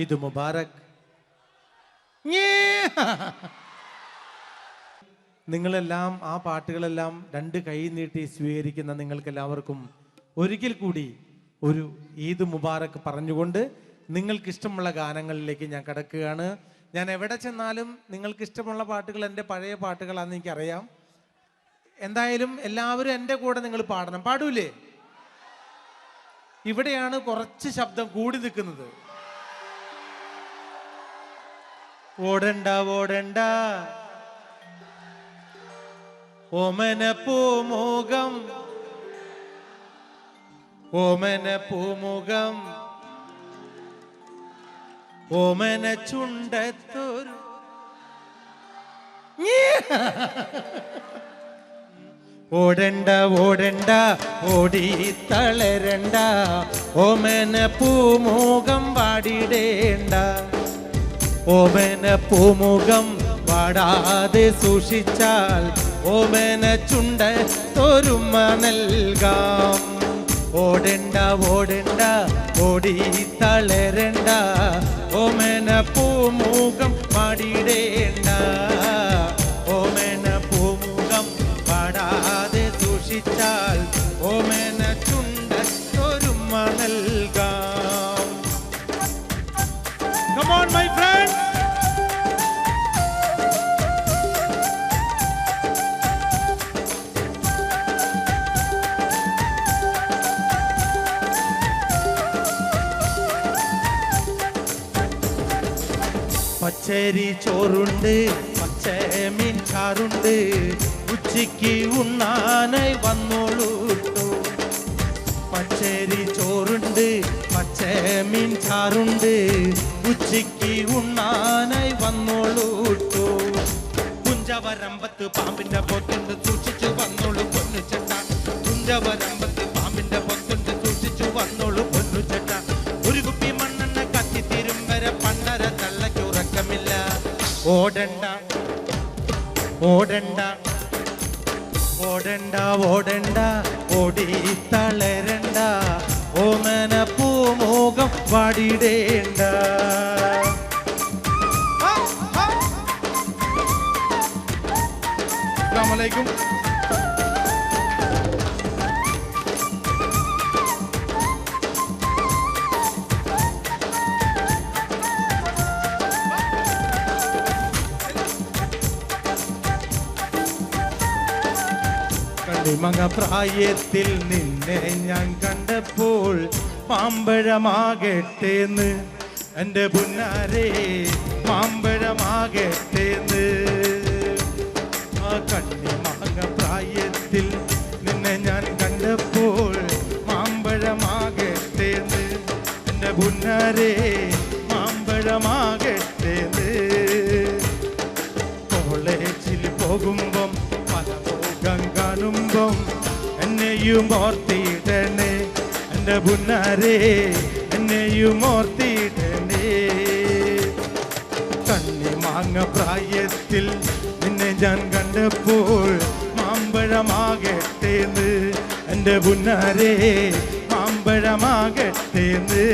ഈദ് മുബാറക്. നിങ്ങളെല്ലാം ആ പാട്ടുകളെല്ലാം രണ്ട് കൈ നീട്ടി സ്വീകരിക്കുന്ന നിങ്ങൾക്ക് എല്ലാവർക്കും ഒരിക്കൽ കൂടി ഒരു ഈദ് മുബാറക് പറഞ്ഞുകൊണ്ട് നിങ്ങൾക്ക് ഇഷ്ടമുള്ള ഗാനങ്ങളിലേക്ക് ഞാൻ കടക്കുകയാണ്. ഞാൻ എവിടെ ചെന്നാലും നിങ്ങൾക്ക് ഇഷ്ടമുള്ള പാട്ടുകൾ എൻ്റെ പഴയ പാട്ടുകളാണെന്ന് എനിക്കറിയാം. എന്തായാലും എല്ലാവരും എൻ്റെ കൂടെ നിങ്ങൾ പാടണം. പാടൂലേ? ഇവിടെയാണ് കുറച്ച് ശബ്ദം കൂടി നിൽക്കുന്നത്. ഓടണ്ട ഓടണ്ട ഓമന പൂമുഖം ഓമന പൂമുഖം ഓമന ചുണ്ടത്തൊരു ഓടണ്ട ഓടണ്ട ഓടി തളരണ്ട ഓമന പൂമുഖം വാടിടേണ്ട ഓമന പൂമുഖം വാടാതെ സൂക്ഷിച്ചാൽ ഓമന ചുണ്ടത്തൊരുമ നൽകാം. ഓടണ്ട ഓടണ്ട ഓടി തളരണ്ട ഓമന പൂമുഖം വാടിടേണ്ട ഓമന പൂമുഖം വാടാതെ സൂക്ഷിച്ചാൽ ഓമന ചുണ്ടത്തൊരുമ നൽകാം. Come on my friends. പച്ചരി ചോറുണ്ട് പച്ചമീൻ ചാറുണ്ട് ഉച്ചയ്ക്ക് ഉണ്ണാനായി വന്നോളൂ. പച്ചരി ചോറുണ്ട് പച്ചമീൻ ചാറുണ്ട് ഉച്ചയ്ക്ക് ഉണ്ണാനായി വന്നോളൂ. കുഞ്ചവരമ്പത്ത് പാമ്പിന്റെ പൊത്തുണ്ട് സൂക്ഷിച്ചു വന്നോളൂ പൊന്നു ചേട്ട. കുഞ്ചവരമ്പത്ത് പാമ്പിന്റെ പൊത്തുണ്ട് സൂക്ഷിച്ചു വന്നോളൂ പൊന്നു ചേട്ട. ഒരു കുപ്പി മണ്ണെണ്ണ കത്തിത്തീരും വരെ പണ്ടര തള്ളയ്ക്ക് ഉറക്കമില്ല. ഓടണ്ട ഓടണ്ട ഓടണ്ട ഓടണ്ട ഓടി തളരണ്ട ഓമന പൂമുഖം വാടിടേണ്ട. അസ്സലാമു അലൈക്കും. കണ്ണിമങ്ങ പ്രായത്തിൽ നിന്നെ ഞാൻ കണ്ടപ്പോൾ മാമ്പഴമാകട്ടേന്ന് എൻ്റെ പുന്നാരെ മാമ്പഴമാകട്ടേന്ന്. ആ കണ്ണിമങ്ങ പ്രായത്തിൽ നിന്നെ ഞാൻ കണ്ടപ്പോൾ മാമ്പഴമാകട്ടേന്ന് എൻ്റെ പുന്നാരെ മാമ്പഴമാകട്ടേന്ന്. കോളേജിൽ പോകുമ്പം കാണുമ്പം എന്നെയും ഓർത്തിടണേ എൻ്റെ പുന്നാരെ എന്നെയും ഓർത്തിടണേ. കണ്ണിമാങ്ങ പ്രായത്തിൽ നിന്നെ ഞാൻ കണ്ടപ്പോൾ മാമ്പഴമാകട്ടേന്ന് എൻ്റെ പുന്നാരെ മാമ്പഴമാകട്ടേന്ന്.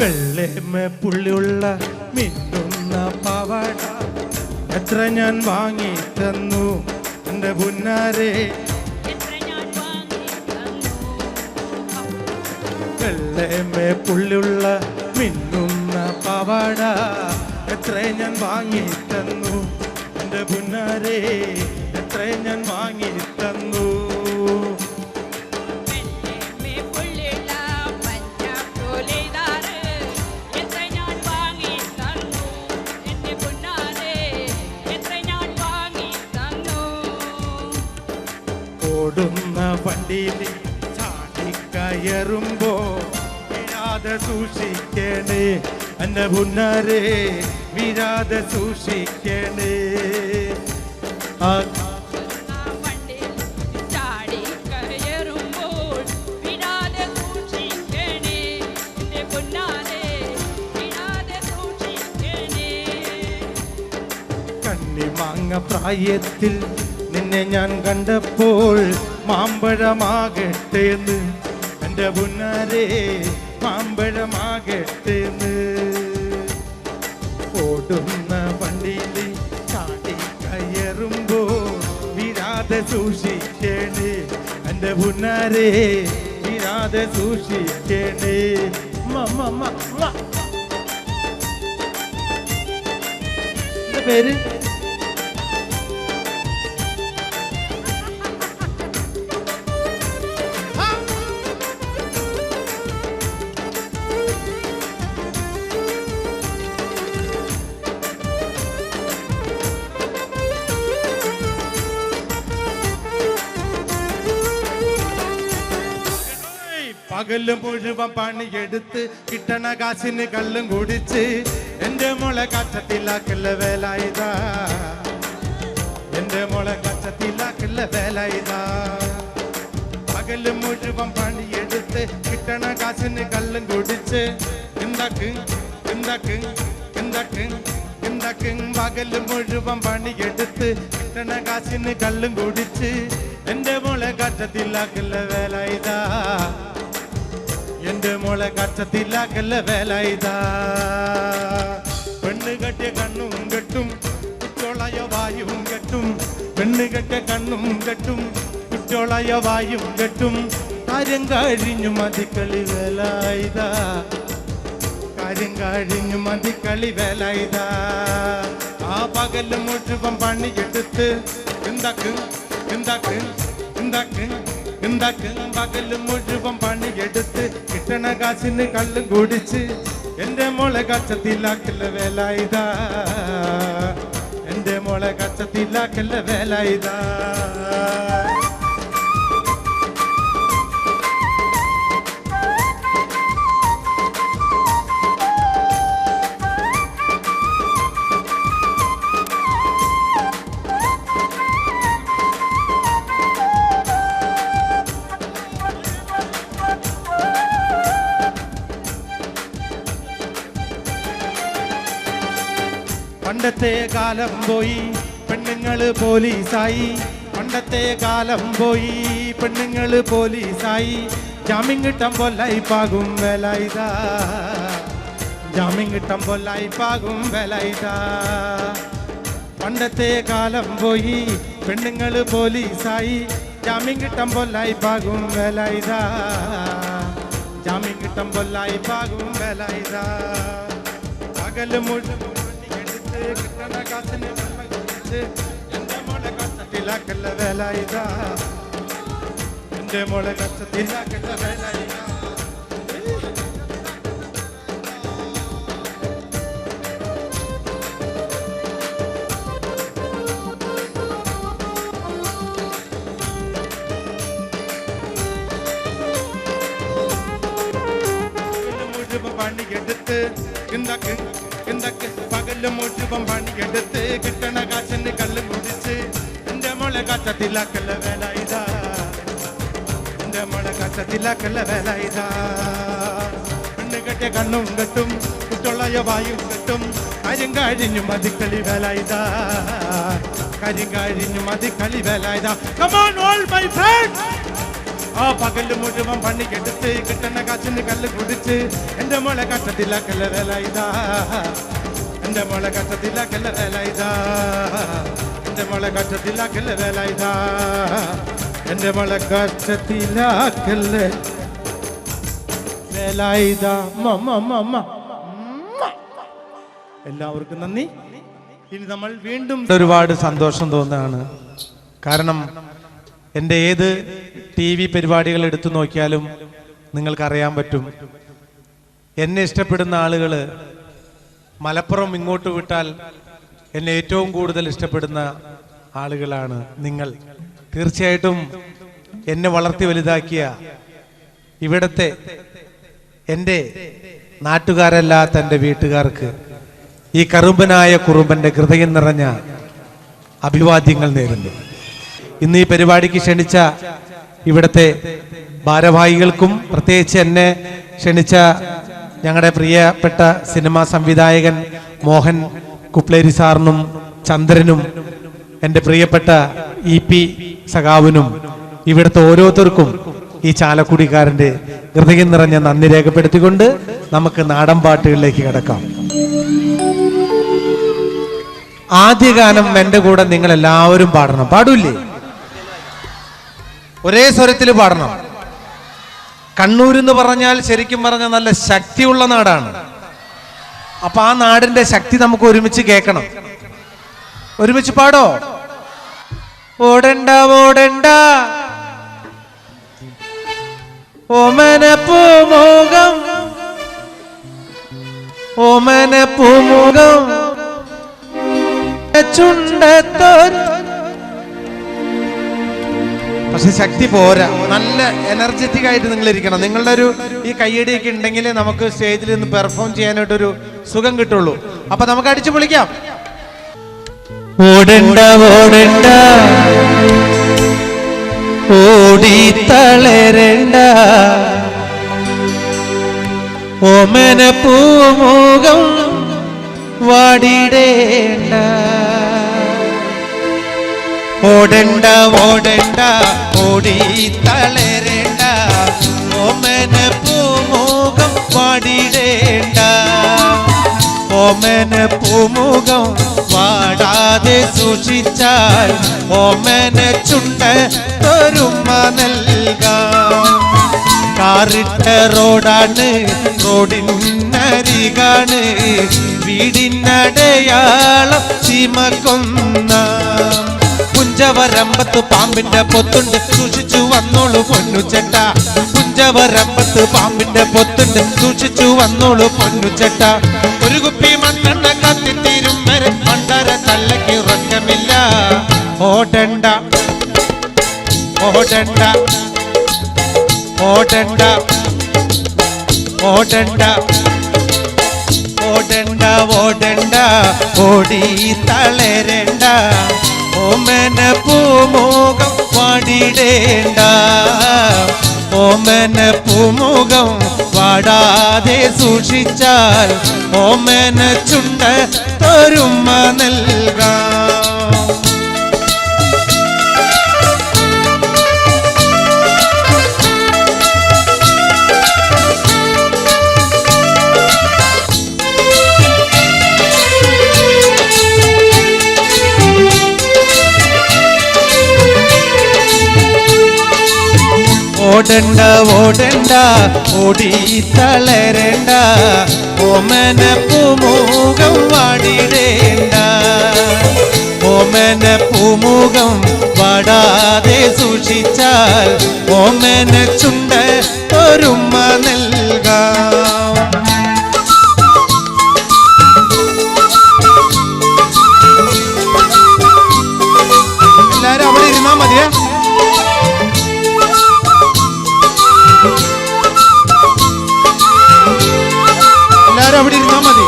വെള്ളേമ പുള്ളിയുള്ള മിന്നുന്ന പാവാട എത്ര ഞാൻ വാങ്ങി തന്നു എൻ്റെ പുന്നാരെ. വെള്ളേമ പുള്ളിയുള്ള മിന്നുന്ന പാവാട എത്ര ഞാൻ വാങ്ങി തന്നു എൻ്റെ പുന്നാരെ എത്ര ഞാൻ വാങ്ങി തന്നു. ഓടുന്ന വണ്ടിയിൽ ചാടിക്കയറുമ്പോ വീഴാതെ സൂക്ഷിക്കണേ എന്റെ പുന്നാരെ വീഴാതെ സൂക്ഷിക്കണേ. ആ മാങ്ങ പ്രായത്തിൽ നിന്നെ ഞാൻ കണ്ടപ്പോൾ മാമ്പഴമാകട്ടേന്ന് എൻ്റെ പുന്നാരെ മാമ്പഴമാകട്ടേന്ന്. ഓടുന്ന വണ്ടിയിൽ ചാടി കയറുമ്പോൾ വീഴാതെ സൂക്ഷിക്കണേ എൻ്റെ പുന്നാരെ വീഴാതെ സൂക്ഷിക്കണേ. പേര് പകല് മുഴുവൻ പണിയെടുത്ത് കിട്ടണ കാശിന് കള്ളും കുടിച്ച് എന്റെ മോളെ കച്ചത്തിലാക്കല്ല വേലായുധാ. എന്റെ മോളെ കച്ചത്തിലാക്കല്ല വേലായുധാ. പകല് മുഴുവൻ പണിയെടുത്ത് കിട്ടണ കാശിന് കള്ളും കുടിച്ച് എന്താക്ക് എന്താക്ക് എന്താക്ക് എന്താക്ക്. പകല് മുഴുവൻ പണിയെടുത്ത് കിട്ടണ കാശിന് കള്ളും കുടിച്ച് എന്റെ മോളെ കച്ചത്തിലാക്കല്ല വേലായുധാ. എന്റെ മോളെ കച്ചത്തിലാക്കല്ല വേലായുധാ. പെണ്ണ് കെട്ടിയ കണ്ണും കെട്ടും കുറ്റോളായ വായും കെട്ടും. പെണ്ണ് കെട്ടിയ കണ്ണും കെട്ടും കുറ്റോളായ വായും കെട്ടും. കാര്യം കഴിഞ്ഞു മതിക്കളി വേലായുധാ. കാര്യം കഴിഞ്ഞു മതിക്കളി വേലായുധാ. ആ പകല് മുഴുവൻ പണിയെടുത്ത് എന്താക്ക് എന്താക്ക് എന്താക്ക് എന്താക്ക്. പകല് മുഴുവൻ പണിയെടുത്ത് കിട്ടണ കാശിന് കള്ളും കുടിച്ച് എന്റെ മോളെ കച്ചത്തിലാക്കല്ല വേലായുധാ. എന്റെ മോളെ കച്ചത്തിലാക്കല്ല വേലായുധാ. പണ്ടത്തെ കാലം പോയി പെണ്ണുങ്ങള് പോലീസായി. പണ്ടത്തെ കാലം പോയി പെണ്ണുങ്ങള് പോലീസായി. ജാമ്യം കിട്ടാൻ പൊല്ലായിപ്പാകും വേലായുധാ. ജാമ്യം കിട്ടാൻ പൊല്ലായിപ്പാകും വേലായുധാ. പണ്ടത്തെ കാലം പോയി പെണ്ണുങ്ങള് പോലീസായി. ജാമ്യം കിട്ടാൻ പൊല്ലായിപ്പാകും വേലായുധാ. ജാമ്യം കിട്ടാൻ പൊല്ലായിപ്പാകും വേലായുധാ. പകല് മുഴുവൻ കിട്ടണ കാശിന് എന്റെ മോളെ കച്ചത്തിലാക്കല്ല വേലായുധാ. എന്റെ മോളെ കച്ചത്തിലാക്കല്ല വേലായുധാ. മുഴുവൻ പണിയെടുത്ത് എന്താക്ക് എന്താക്ക്. പകല് മുഴുവൻ പണിയെടുത്ത് കിട്ടണ കാശിന് കള്ളും കുടിച്ച് എന്റെ മോളെ കച്ചത്തിലാക്കല്ല വേലായുധാ. എന്റെ മോളെ കച്ചത്തിലാക്കല്ല വേലായുധാ. പെണ്ണ് കെട്ടിയ കണ്ണും കെട്ടും കുട്ടോളായ വായും കെട്ടും. കാര്യം കഴിഞ്ഞു മതിക്കളി വേലായുധാ. കാര്യം കഴിഞ്ഞു മതിക്കളി വേലായുധാ. Come on all my friends. ആ പകല് മുഴുവൻ പണിയെടുത്ത് കിട്ടണ കാശിന് കല്ല് കുടിച്ച് എന്റെ മോളെ കച്ചത്തിലാക്കല്ല വേലായുധാ. എന്റെ മോളെ കച്ചത്തിലാക്കല്ല വേലായുധാ. എന്റെ മോളെ കച്ചത്തിലാക്കല്ല വേലായുധാ. എന്റെ മോളെ കച്ചത്തിലാക്കല്ല വേലായുധാ. എല്ലാവർക്കും നന്ദി. ഇനി നമ്മൾ വീണ്ടും ഒരുപാട് സന്തോഷം തോന്നുകയാണ്. കാരണം എൻ്റെ ഏത് TV പരിപാടികൾ എടുത്തു നോക്കിയാലും നിങ്ങൾക്കറിയാൻ പറ്റും, എന്നെ ഇഷ്ടപ്പെടുന്ന ആളുകൾ മലപ്പുറം ഇങ്ങോട്ട് വിട്ടാൽ എന്നെ ഏറ്റവും കൂടുതൽ ഇഷ്ടപ്പെടുന്ന ആളുകളാണ് നിങ്ങൾ. തീർച്ചയായിട്ടും എന്നെ വളർത്തി വലുതാക്കിയ ഇവിടത്തെ എൻ്റെ നാട്ടുകാരല്ലാത്ത എൻ്റെ വീട്ടുകാർക്ക് ഈ കറുമ്പനായ കുറുമ്പന്റെ ഹൃദയം നിറഞ്ഞ അഭിവാദ്യങ്ങൾ നേരുന്നു. ഇന്ന് ഈ പരിപാടിക്ക് ക്ഷണിച്ച ഇവിടുത്തെ ഭാരവാഹികൾക്കും പ്രത്യേകിച്ച് എന്നെ ക്ഷണിച്ച ഞങ്ങളുടെ പ്രിയപ്പെട്ട സിനിമാ സംവിധായകൻ മോഹൻ കുപ്ലേരി സാറിനും ചന്ദ്രനും എൻ്റെ പ്രിയപ്പെട്ട EP സഖാവിനും ഇവിടുത്തെ ഓരോരുത്തർക്കും ഈ ചാലക്കുടിക്കാരൻ്റെ ഹൃദയം നിറഞ്ഞ നന്ദി രേഖപ്പെടുത്തിക്കൊണ്ട് നമുക്ക് നാടൻ പാട്ടുകളിലേക്ക് കിടക്കാം. ആദ്യ ഗാനം എൻ്റെ കൂടെ നിങ്ങൾ എല്ലാവരും പാടണം. പാടൂല്ലേ? ഒരേ സ്വരത്തിൽ പാടണം. കണ്ണൂരെന്ന് പറഞ്ഞാൽ ശരിക്കും പറഞ്ഞാൽ നല്ല ശക്തിയുള്ള നാടാണ്. അപ്പൊ ആ നാടിന്റെ ശക്തി നമുക്ക് ഒരുമിച്ച് കേൾക്കണം. ഒരുമിച്ച് പാടോ? ഓടണ്ട ഓടണ്ട ഓമന പൂമുഖം ഓമന പൂമുഖം ചുണ്ടത്തോർ. പക്ഷെ ശക്തി പോരാ, നല്ല എനർജറ്റിക് ആയിട്ട് നിങ്ങൾ ഇരിക്കണം. നിങ്ങളുടെ ഒരു ഈ കയ്യടിയൊക്കെ ഉണ്ടെങ്കിൽ നമുക്ക് സ്റ്റേജിൽ നിന്ന് പെർഫോം ചെയ്യാനായിട്ടൊരു സുഖം കിട്ടുള്ളൂ. അപ്പൊ നമുക്ക് അടിച്ചു പൊളിക്കാം. ഓടണ്ട ഓടണ്ട ഓടി തളരണ്ട ഓമന പൂമുഖം വാടിടേണ്ട. ഓടണ്ട ഓടണ്ട ഓടി തളരണ്ട ഓമന പൂമുഖം വാടിടേണ്ട. ഓമന പൂമുഖം വാടാതെ സൂക്ഷിച്ചാൽ ഓമന ചുണ്ട തൊരുമ നൽകാം. കാറിട്ട റോഡാണ്, റോഡിനരികാണ്, വീടിനടയാളം ചീമക്കൊന്ന. പുഞ്ചവരമ്പത്ത് പാമ്പിന്റെ പൊത്തുണ്ട്, സൂക്ഷിച്ചു വന്നോളൂ പൊന്നുചെട്ട. പുഞ്ചവരമ്പത്ത് പാമ്പിന്റെ പൊത്തുണ്ട്, സൂക്ഷിച്ചു വന്നോളൂ പൊന്നുചെട്ട. ഒരു കുപ്പി മണ്ണെണ്ണ കത്തിത്തീരും വരെ മണ്ടര തല്ലയ്ക്ക് ഉറക്കമില്ല. ഓടണ്ട ഓടണ്ട ഓടണ്ട ഓടണ്ട ഓടണ്ട ഓടണ്ട ഓടി തളരണ്ട ഓമന പൂമുഖം വാടിടേണ്ട. ഓമന പൂമുഖം വാടാതെ സൂക്ഷിച്ചാൽ ഓമന ചുണ്ട തൊരുമ നൽകാം. ഓടണ്ട ഓടണ്ട ഓടി തളരണ്ട ഓമന പൂമുഖം വാടിടേണ്ട. ഓമന പൂമുഖം വാടാതെ സൂക്ഷിച്ചാൽ ഓമന ചുണ്ട ഒരുമ നൽകാം. എല്ലാരും അവിടെ ഇരുന്നാ മതിയേ. എല്ലാരും അവിടെ ഇരുന്നാ മതി.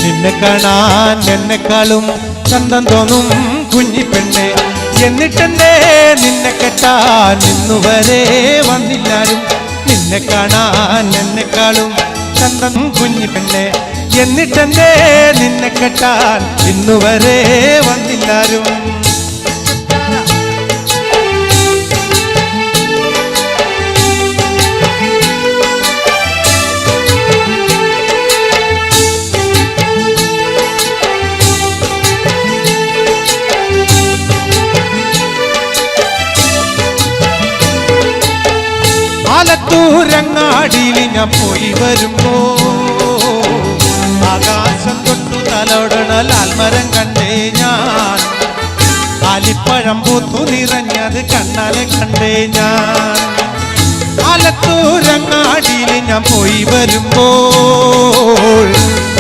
നിന്നെ കാണാൻ എന്നെക്കാളും ചന്തം തോന്നും കുഞ്ഞിപ്പെണ്ണെ, എന്നിട്ടെന്തേ നിന്നെ കെട്ടാൻ ഇന്നുവരെ വന്നില്ലാരും. നിന്നെ കാണാൻ എന്നെക്കാളും ചന്തം കുഞ്ഞിപ്പെണ്ണെ, എന്നിട്ടെന്തേ നിന്നെ കെട്ടാൻ ഇന്നുവരെ വന്നില്ലാരും. ആലത്തൂരങ്ങാടിയിൽ ഞാൻ പോയി വരുമ്പോ ആകാശം തൊട്ടു തലോടണ ലാൽമരം കണ്ടേ ഞാൻ. ആലിപ്പഴം പൂത്തു നിറഞ്ഞത് കണ്ണാലെ കണ്ടേ ഞാൻ. ആലത്തൂരങ്ങാടിയിൽ ഞാൻ പോയി വരുമ്പോൾ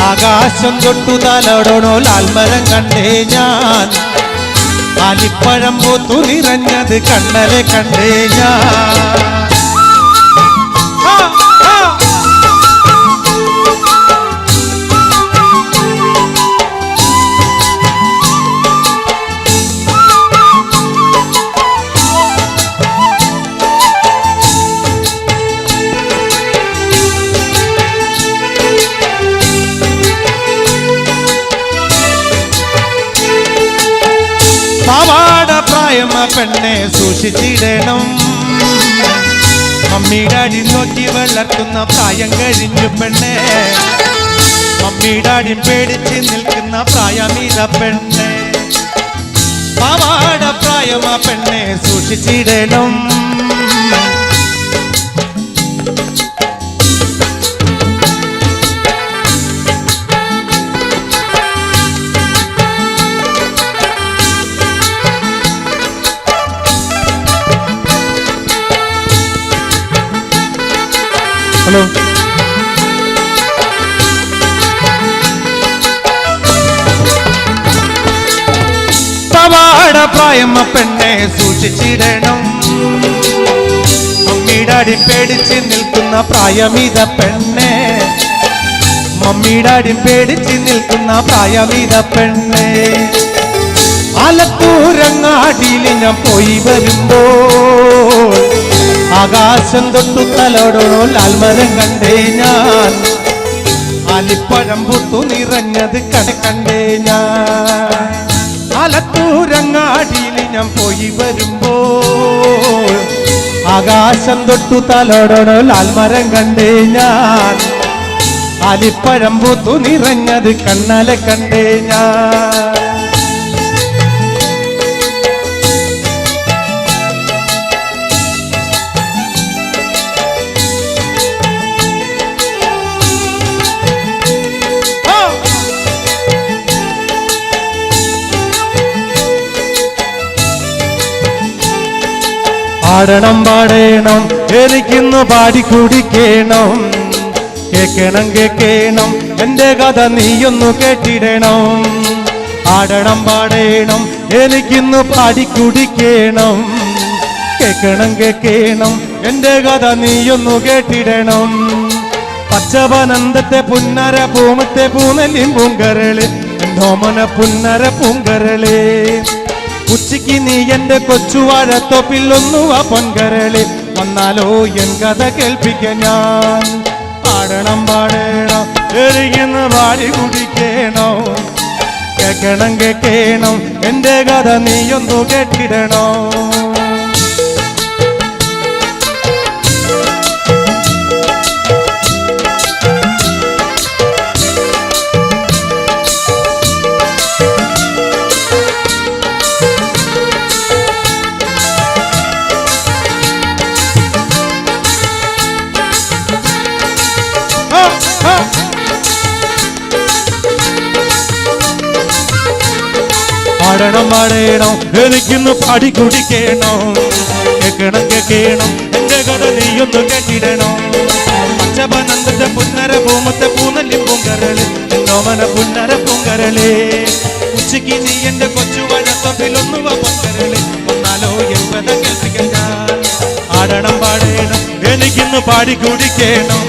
ആകാശം തൊട്ടു തലോടണോ ലാൽമരം കണ്ടേ ഞാൻ. ആലിപ്പഴം പൂത്തു നിറഞ്ഞത് കണ്ണലെ കണ്ടേ ഞാൻ. പാവാട പ്രായമ പെണ്ണെ സൂക്ഷിച്ചിടണം. മമ്മിയുടെ അടി നോക്കി വളർത്തുന്ന പ്രായം കഴിഞ്ഞു പെണ്ണെ. മമ്മിയുടെ അടി പേടിച്ച് നിൽക്കുന്ന പ്രായമീത പെണ്ണെ. പാവാട പ്രായമ പെണ്ണെ സൂക്ഷിച്ചിടണം. ഹലോ, പാവാട പ്രായമ പെണ്ണെ സൂക്ഷിച്ചിടണം. മമ്മിയുടെ അടി പേടിച്ച് നിൽക്കുന്ന പ്രായമീത പെണ്ണെ. മമ്മിയുടെ അടി പേടിച്ച് നിൽക്കുന്ന പ്രായമീത പെണ്ണെ. ആലത്തൂരങ്ങാടിയിൽ ഞാൻ പോയി വരുമ്പോൾ ആകാശം തൊട്ടു തലോടണോ ലാൽമരം കണ്ടേ ഞാൻ. ആലിപ്പഴം പൂത്തു നിറഞ്ഞത് കണ്ടേ ഞാൻ. ആലത്തൂരങ്ങാടിയിൽ ഞാൻ പോയി വരുമ്പോൾ ആകാശം തൊട്ടു തലോടണോ ലാൽമരം കണ്ടേ ഞാൻ. ആലിപ്പഴം പൂത്തു നിറഞ്ഞത് കണ്ണലെ കണ്ടേ ഞാൻ. ആടണം പാടേണം എനിക്കിന്ന് പാടിക്കുടിക്കണം. കേക്കണം കേക്കണം എന്റെ കഥ നീയൊന്നു കേട്ടിടണം. ആടണം പാടേണം എനിക്കിന്ന് പാടിക്കുടിക്കണം. കേക്കണം കേക്കണം എന്റെ കഥ നീയൊന്നു കേട്ടിടണം. പച്ചവനന്തത്തെ പുന്നര പൂമത്തെ പൂനെല്ലിൻ പൂങ്കരള് എന്തോമന പുന്നര പൂങ്കരള്. ഉച്ചയ്ക്ക് നീ എന്റെ കൊച്ചുവാഴത്തോപ്പിൽ ഒന്നുവ പൊൻകരളി വന്നാലോ എൻ കഥ കേൾപ്പിക്ക ഞാൻ. പാടണം പാടണം എരികുന്ന പാടി കുടിക്കണോ. കേക്കണം കേക്കണം എന്റെ കഥ നീയൊന്നു കേട്ടിടണോ. പാടണം പാടണം എനിക്കിന്ന് പാടി കുടിക്കണം. കേക്കണം കേക്കണം എന്റെ കഥ നീയൊന്നു കേട്ടിടണം. പച്ചപനന്ദത്തെ പുന്നര പൂമത്തെ പൂനെല്ലിൻ പൂങ്കരള് എന്നോമന പുന്നര പൂങ്കരള്. ഉച്ചയ്ക്ക് നീ എന്റെ കൊച്ചുവഴത്തൊപ്പിലൊന്നുവ പൊങ്കരള് വന്നാലോ എൻ കഥ കേൾപ്പിക്കാൻ ഞാൻ. ആടണം പാടണം എനിക്കിന്ന് പാടി കുടിക്കണം.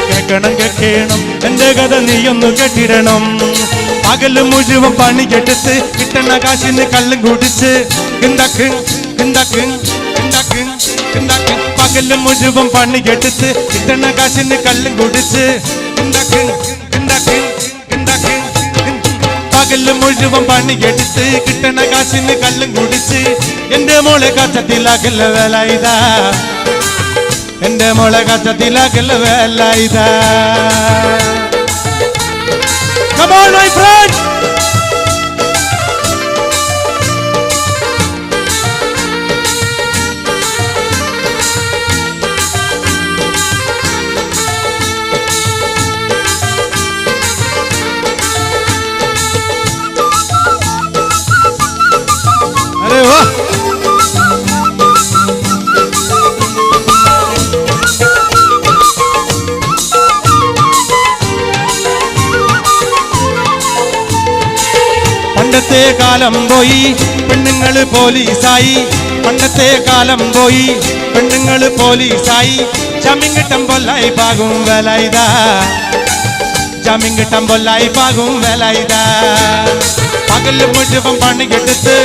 കേക്കണം കേക്കണം എന്റെ കഥ നീയൊന്നു കേട്ടിടണം. പകല് മുഴുവൻ പണിയെടുത്ത് കിട്ടണ കാശിന് കള്ളും കുടിച്ച് പകല് മുഴുവൻ പണിയെടുത്ത് കിട്ടണ കാശിന് കള്ളും കുടിച്ച് പകല് മുഴുവൻ പണിയെടുത്ത് കിട്ടണ കാശിന് കള്ളും കുടിച്ച് എന്റെ മോളെ കച്ചത്തിലാക്കല്ല വേല ഇതാ. എന്റെ മോളെ കച്ചത്തിലാക്കല്ല വേല ഇതാ. Come on, my friend! अरे वाह! കാലം പോയി പെണ്ണുങ്ങള് പോലീസായി പണ്ടത്തെ കാലം പോയി പെണ്ണുങ്ങള് പോലീസായി ജാമ്യം കിട്ടുമ്പോൾ ലൈഫാകും വില ഇതാ ജാമ്യം കിട്ടുമ്പോൾ ലൈഫാകും വില ഇതാ പകല് മുഴുവൻ പണിയെടുത്ത്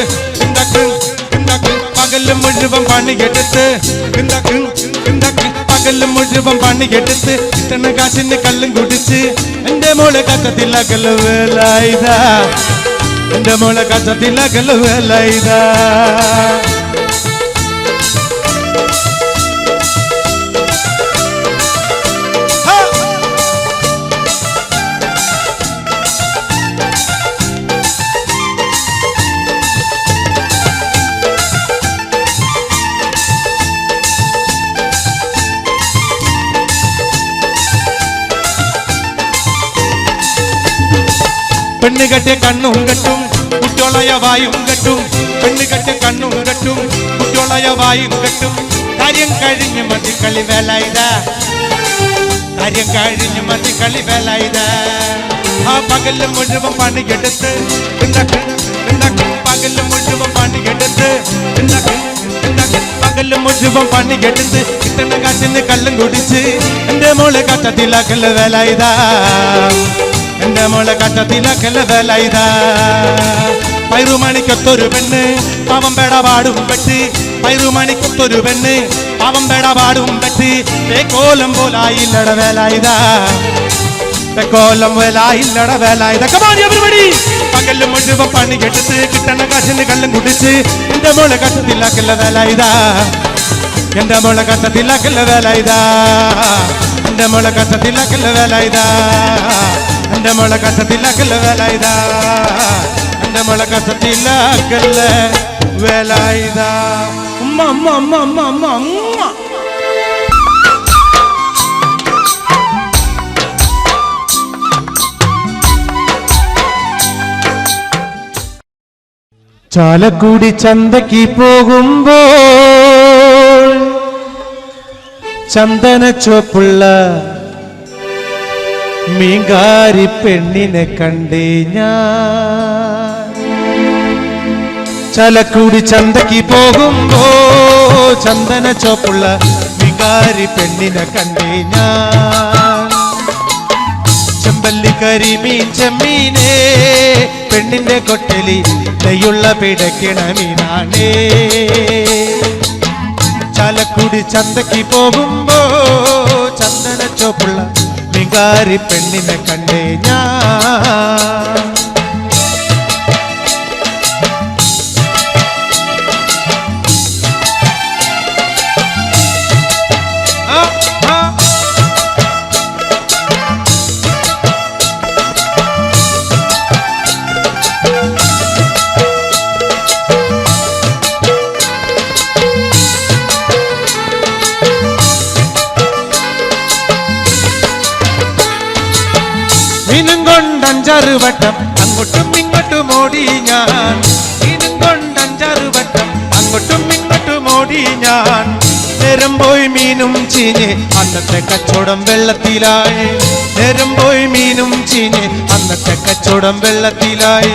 പകല് മുഴുവൻ പണിയെടുത്ത് പകല് മുഴുവൻ പണിയെടുത്ത് കിട്ടണ കാശിന് കള്ളും കുടിച്ച് എന്റെ മോളെ കച്ചത്തിലാക്കല് വേല ഇതാ എന്റെ മോളെ കച്ചത്തിലാക്കല് വേല ഇതാ പെണ്ണ് കെട്ടിയ കണ്ണും കെട്ടും കുട്ടിയോളയ വായും കെട്ടും പെണ്ണ് കെട്ടിയ കണ്ണും കെട്ടും കുട്ടിയോളയ വായും കെട്ടും കാര്യം കഴിഞ്ഞ് മതി കളി വേല ഇതാ കാര്യം കഴിഞ്ഞ് മതി കളി വേല ഇതാ ആ പകല് മുഴുവൻ പണിയെടുത്ത് പകല് മുഴുവൻ പണിയെടുത്ത് പകല് മുഴുവൻ പണിയെടുത്ത് കിട്ടണ കാശിന് കള്ളും കുടിച്ച് എന്റെ മോളെ കച്ചത്തിലാക്കല് വേല ഇതാ എന്റെ മോളെ കച്ചത്തിലാക്കല് വേല ഇതാ പൈറുമണിക്കൊത്തൊരു പെണ്ണ് പാവം പേടപാടും പെട്ട് പൈറുമണിക്കൊത്തൊരു പെണ്ണ് പാവം പേടപാടും പെട്ട് കോലം പോലായില്ലട വേല ഇതാ കോലം വേലായില്ലട വേല ഇതാ പകല് മുഴുവൻ പണിയെടുത്ത് കിട്ടണ കാശിന് കള്ളും കുടിച്ച് എന്റെ മോളെ കച്ചത്തിലാക്കല് വേല ഇതാ എന്റെ മോളെ കച്ചത്തിലാക്കല് വേല ഇതാ എന്റെ മോളെ കച്ചത്തിലാക്കല് വേല ഇതാ എന്റെ മോളെ കച്ചത്തിലാക്കല് വേല ഇതാ എന്റെ മോളെ കച്ചത്തിലാക്കല് വേല ഇതാ ഉമ്മ ഉമ്മ ഉമ്മ ഉമ്മ ഉമ്മ ഉമ്മ ചാലക്കുടി ചന്തയ്ക്ക് പോകുമ്പോൾ ചന്ദന ചുവപ്പുള്ള മീങ്കാരി പെണ്ണിനെ കണ്ടേ ഞാൻ ചാലക്കുടി ചന്തയ്ക്ക് പോകുമ്പോ ചന്ദന ചുവപ്പുള്ള മീങ്കാരി പെണ്ണിനെ കണ്ടേ ഞാൻ ചെമ്പല്ലി കരിമീൻ ചെമ്മീനേ പെണ്ണിന്റെ കൊട്ടലി നെയ്യുള്ള പിടയ്ക്കണ മീനാണേ ചാലക്കുടി ചന്തയ്ക്ക് പോകുമ്പോ ചന്ദന ചോപ്പുള്ള മീങ്കാരി പെണ്ണിനെ കണ്ടേ ഞാൻ മീനും കൊണ്ടഞ്ചാറ് വട്ടം അങ്ങോട്ടും ഇങ്ങോട്ടും ഓടി ഞാൻ മീനും കൊണ്ടഞ്ചാറ് വട്ടം അങ്ങോട്ടും ഇങ്ങോട്ടും ഓടി ഞാൻ നേരം പോയി മീനും ചീഞ്ഞ് അന്നത്തെ കച്ചവടം വെള്ളത്തിലായി നേരം പോയി മീനും ചീഞ്ഞ് അന്നത്തെ കച്ചവടം വെള്ളത്തിലായി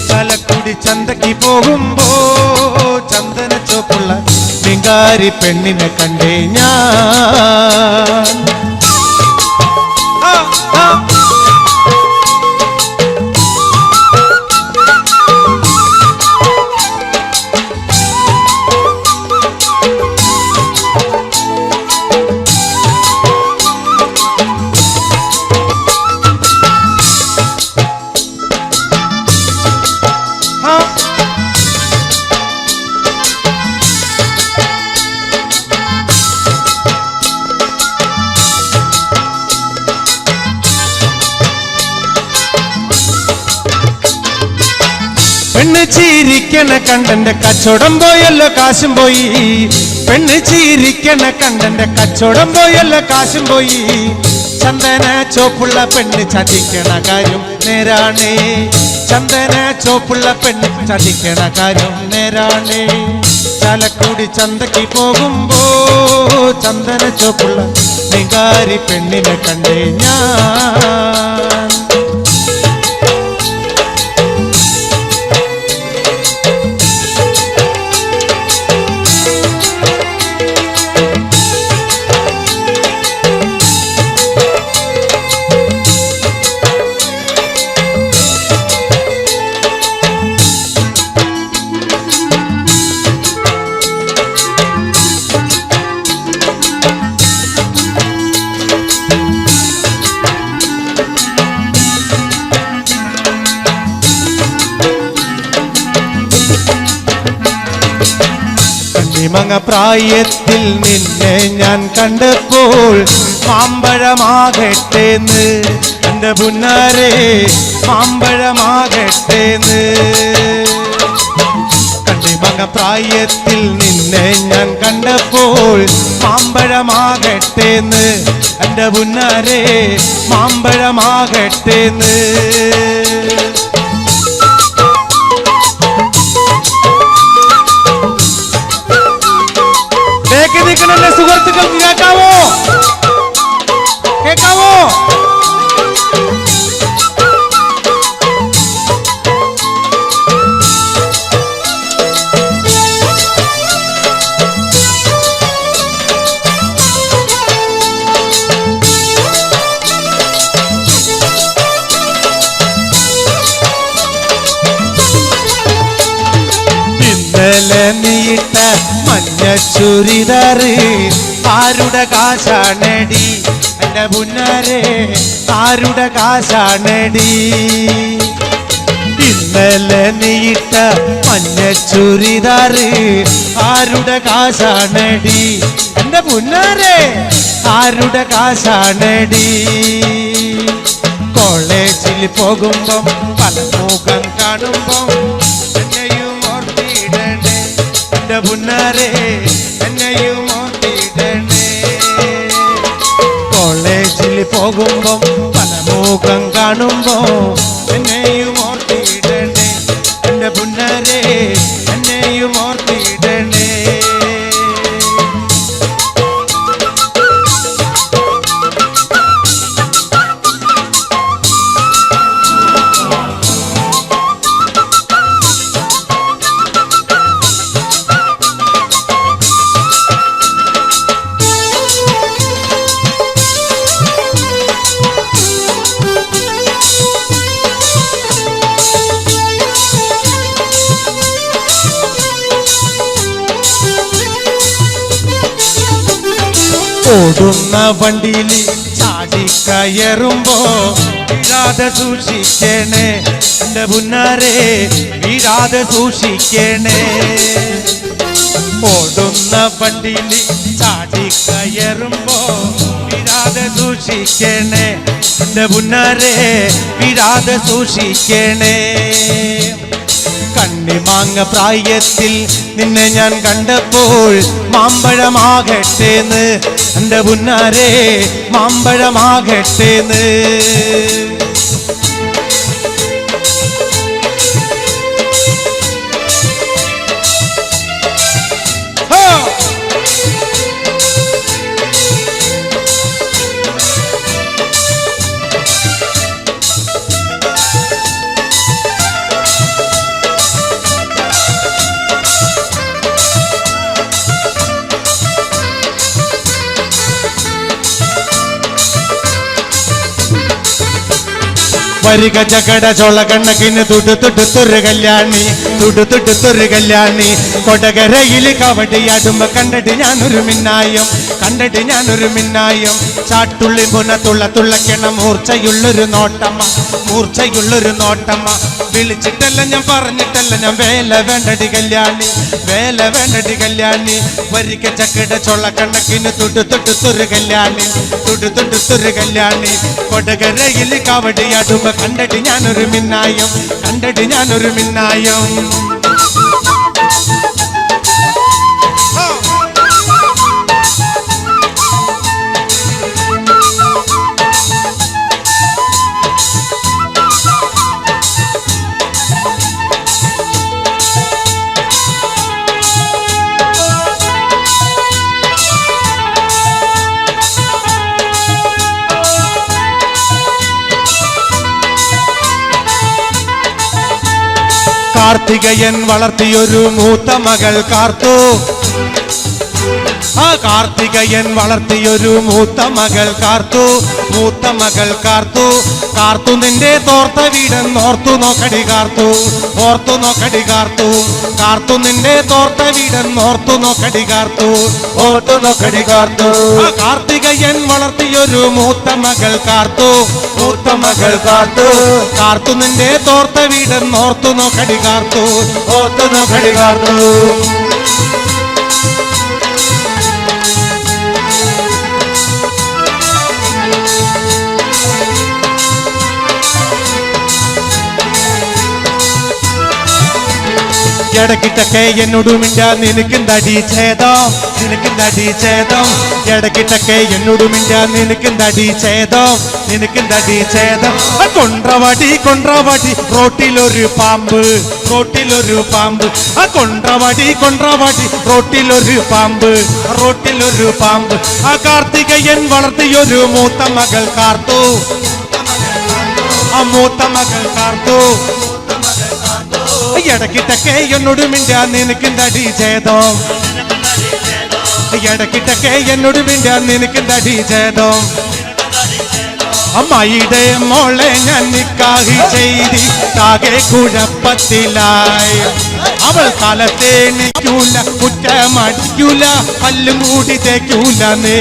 ചാലക്കുടി ചന്തയ്ക്ക് പോകുമ്പോ ചന്ദന ചോപ്പുള്ള മീങ്കാരി പെണ്ണിനെ കണ്ടേ ഞാൻ പെണ്ണ് ചീരിക്കണ കണ്ടന്റെ കച്ചവടം പോയല്ലോ കാശും പോയി പെണ്ണ് ചീരിക്കണ കണ്ടന്റെ കച്ചവടം പോയല്ലോ കാശും പോയി ചന്ദന ചോപ്പുള്ള പെണ്ണ് ചതിക്കണ കാര്യം നേരാണേ ചന്ദന ചോപ്പുള്ള പെണ്ണ് ചതിക്കണ കാര്യം നേരാണേ ചാലക്കുടി ചന്തയ്ക്ക് പോകുമ്പോ ചന്ദന ചോപ്പുള്ള മീങ്കാരി പെണ്ണിനെ കണ്ടേ ഞാൻ കണ്ണിമങ്ങ പ്രായത്തിൽ നിന്നെ ഞാൻ കണ്ടപ്പോൾ മാമ്പഴമാകട്ടേന്ന് എന്റെ പുന്നാരെ മാമ്പഴമാകട്ടേന്ന് കണ്ണിമങ്ങ പ്രായത്തിൽ നിന്നെ ഞാൻ കണ്ടപ്പോൾ മാമ്പഴമാകട്ടേന്ന് എന്റെ പുന്നാരെ മാമ്പഴമാകട്ടേന്ന് നിൽക്കണല്ലേ സുഹൃത്തുക്കൾക്ക് കേൾക്കാവോ കേൾക്കാവോ ഇന്നലെ നീട്ട മഞ്ഞ ചുരിദാറ് ആരുടെ കാശാണടി എന്റെ പുന്നാരെ ആരുടെ കാശാണടി ഇന്നലെ നീട്ട മഞ്ഞ ചുരിദാറ് ആരുടെ കാശാണടി എന്റെ പുന്നാരെ ആരുടെ കാശാണടി കോളേജിൽ പോകുമ്പം പല മുഖം കാണുമ്പം എന്റെ പുന്നാരെ എന്നെയും ഓർത്തിടണേ കോളേജിൽ പോകുമ്പം പല മുഖം കാണുമ്പോ എന്നെയും ഓർത്തിടണേ എന്റെ പുന്നാരെ എന്നെയും ഓർത്തിടണേ ഓടുന്ന വണ്ടിയിൽ ചാടിക്കയറുമ്പോ വീഴാതെ സൂക്ഷിക്കണേ എന്റെ പുന്നാരെ വീഴാതെ സൂക്ഷിക്കണേ ഓടുന്ന വണ്ടിയിൽ ചാടിക്കയറുമ്പോ വീഴാതെ സൂക്ഷിക്കണേ എന്റെ പുന്നാരെ വീഴാതെ സൂക്ഷിക്കണേ കണ്ണിമാങ്ങ പ്രായത്തിൽ നിന്നെ ഞാൻ കണ്ടപ്പോൾ മാമ്പഴമാകട്ടേന്ന് എന്റെ പുന്നാരെ മാമ്പഴമാകട്ടേന്ന് വരിക ചകട ചോള കണ്ണക്കിന് തുടുത്തുടുത്തൊരു കല്യാണി തുടുത്തുടുത്തൊരു കല്യാണി കൊടകരയിൽ കവടിയാടുമ്പോ കണ്ടിട്ട് ഞാനൊരു മിന്നായം കണ്ടിട്ട് ഞാനൊരു മിന്നായം ചാട്ടുള്ളി പുന തുള്ളക്കണ മൂർച്ചയുള്ളൊരു നോട്ടമ്മ മൂർച്ചയുള്ളൊരു നോട്ടമ്മ വിളിച്ചിട്ടല്ല ഞാൻ പറഞ്ഞിട്ടല്ല ഞാൻ വേല വേണ്ടടി കല്യാണി വേല വേണ്ടടി കല്യാണി വരിക ചക്കട ചോള കണ്ണക്കിന് തുടുത്തുടുത്തൊരു കല്യാണി തുടുത്തുടുത്തൊരു കല്യാണി കൊടകരയിൽ കവടിയാടുമ്പോ കണ്ടിട്ട് ഞാനൊരു മിന്നായം കണ്ടിട്ട് ഞാനൊരു മിന്നായം കാർത്തികയൻ വളർത്തിയൊരു മൂത്ത മകൾ കാർത്തു ആ കാർത്തികയൻ വളർത്തിയൊരു മൂത്ത മകൾ കാർത്തു മൂത്ത മകൾ കാർത്തു കാർത്തു നിന്റെ തോർത്ത വീടെന്നോർത്തു നോക്കടി കാർത്തു ഓർത്തു നോക്കടി കാർത്തു കാർത്തു നിന്റെ തോർത്ത വീടെന്നോർത്തു നോക്കടി കാർത്തു ഓർത്തു നോക്കടി കാർത്തു ആ കാർത്തികയൻ വളർത്തിയൊരു മൂത്ത മകൾ കാർത്തു മൂത്ത മകൾ കാർത്തു കാർത്തു നിന്റെ തോർത്ത വീടെന്നോർത്തു നോക്കടി കാർത്തു ഓർത്തു നോക്കടി കാർത്തു ഇടക്കിട്ടൊക്കെ എന്നോട് മിണ്ട നിനക്കെന്തടി ഛേദം, നിനക്കെന്തടി ഛേദം, ഇടക്കിട്ടൊക്കെ എന്നോട് മിണ്ട നിനക്കെന്തടി ഛേദം, നിനക്കെന്തടി ഛേദം. കൊണ്ട്രവടി കൊണ്ട്രവടി റോട്ടിലൊരു പാമ്പ്, റോട്ടിലൊരു പാമ്പ്. കൊണ്ട്രവടി കൊണ്ട്രവടി റോട്ടിലൊരു പാമ്പ്, റോട്ടിലൊരു പാമ്പ്. കാർത്തികയൻ വളർത്തിയൊരു മൂത്ത മകൾ കാർത്തു, ആ മൂത്ത മകൾ കാർത്തു. ഇടക്കിട്ടൊക്കെ എന്നോട് മിണ്ട നിനക്കെന്തടി ഛേദം, ഇടക്കിട്ടൊക്കെ എന്നോട് മിണ്ട നിനക്കെന്തടി ഛേദം. അമ്മായിയുടെ മോളെ ഞാൻ നിക്കാഹ് ചെയ്തി താകെ കുഴപ്പത്തിലായി. അവൾ കാലത്തെ എണീക്കൂല, കുറ്റമടിക്കൂല, പല്ലും കൂടി തേക്കൂല നേ.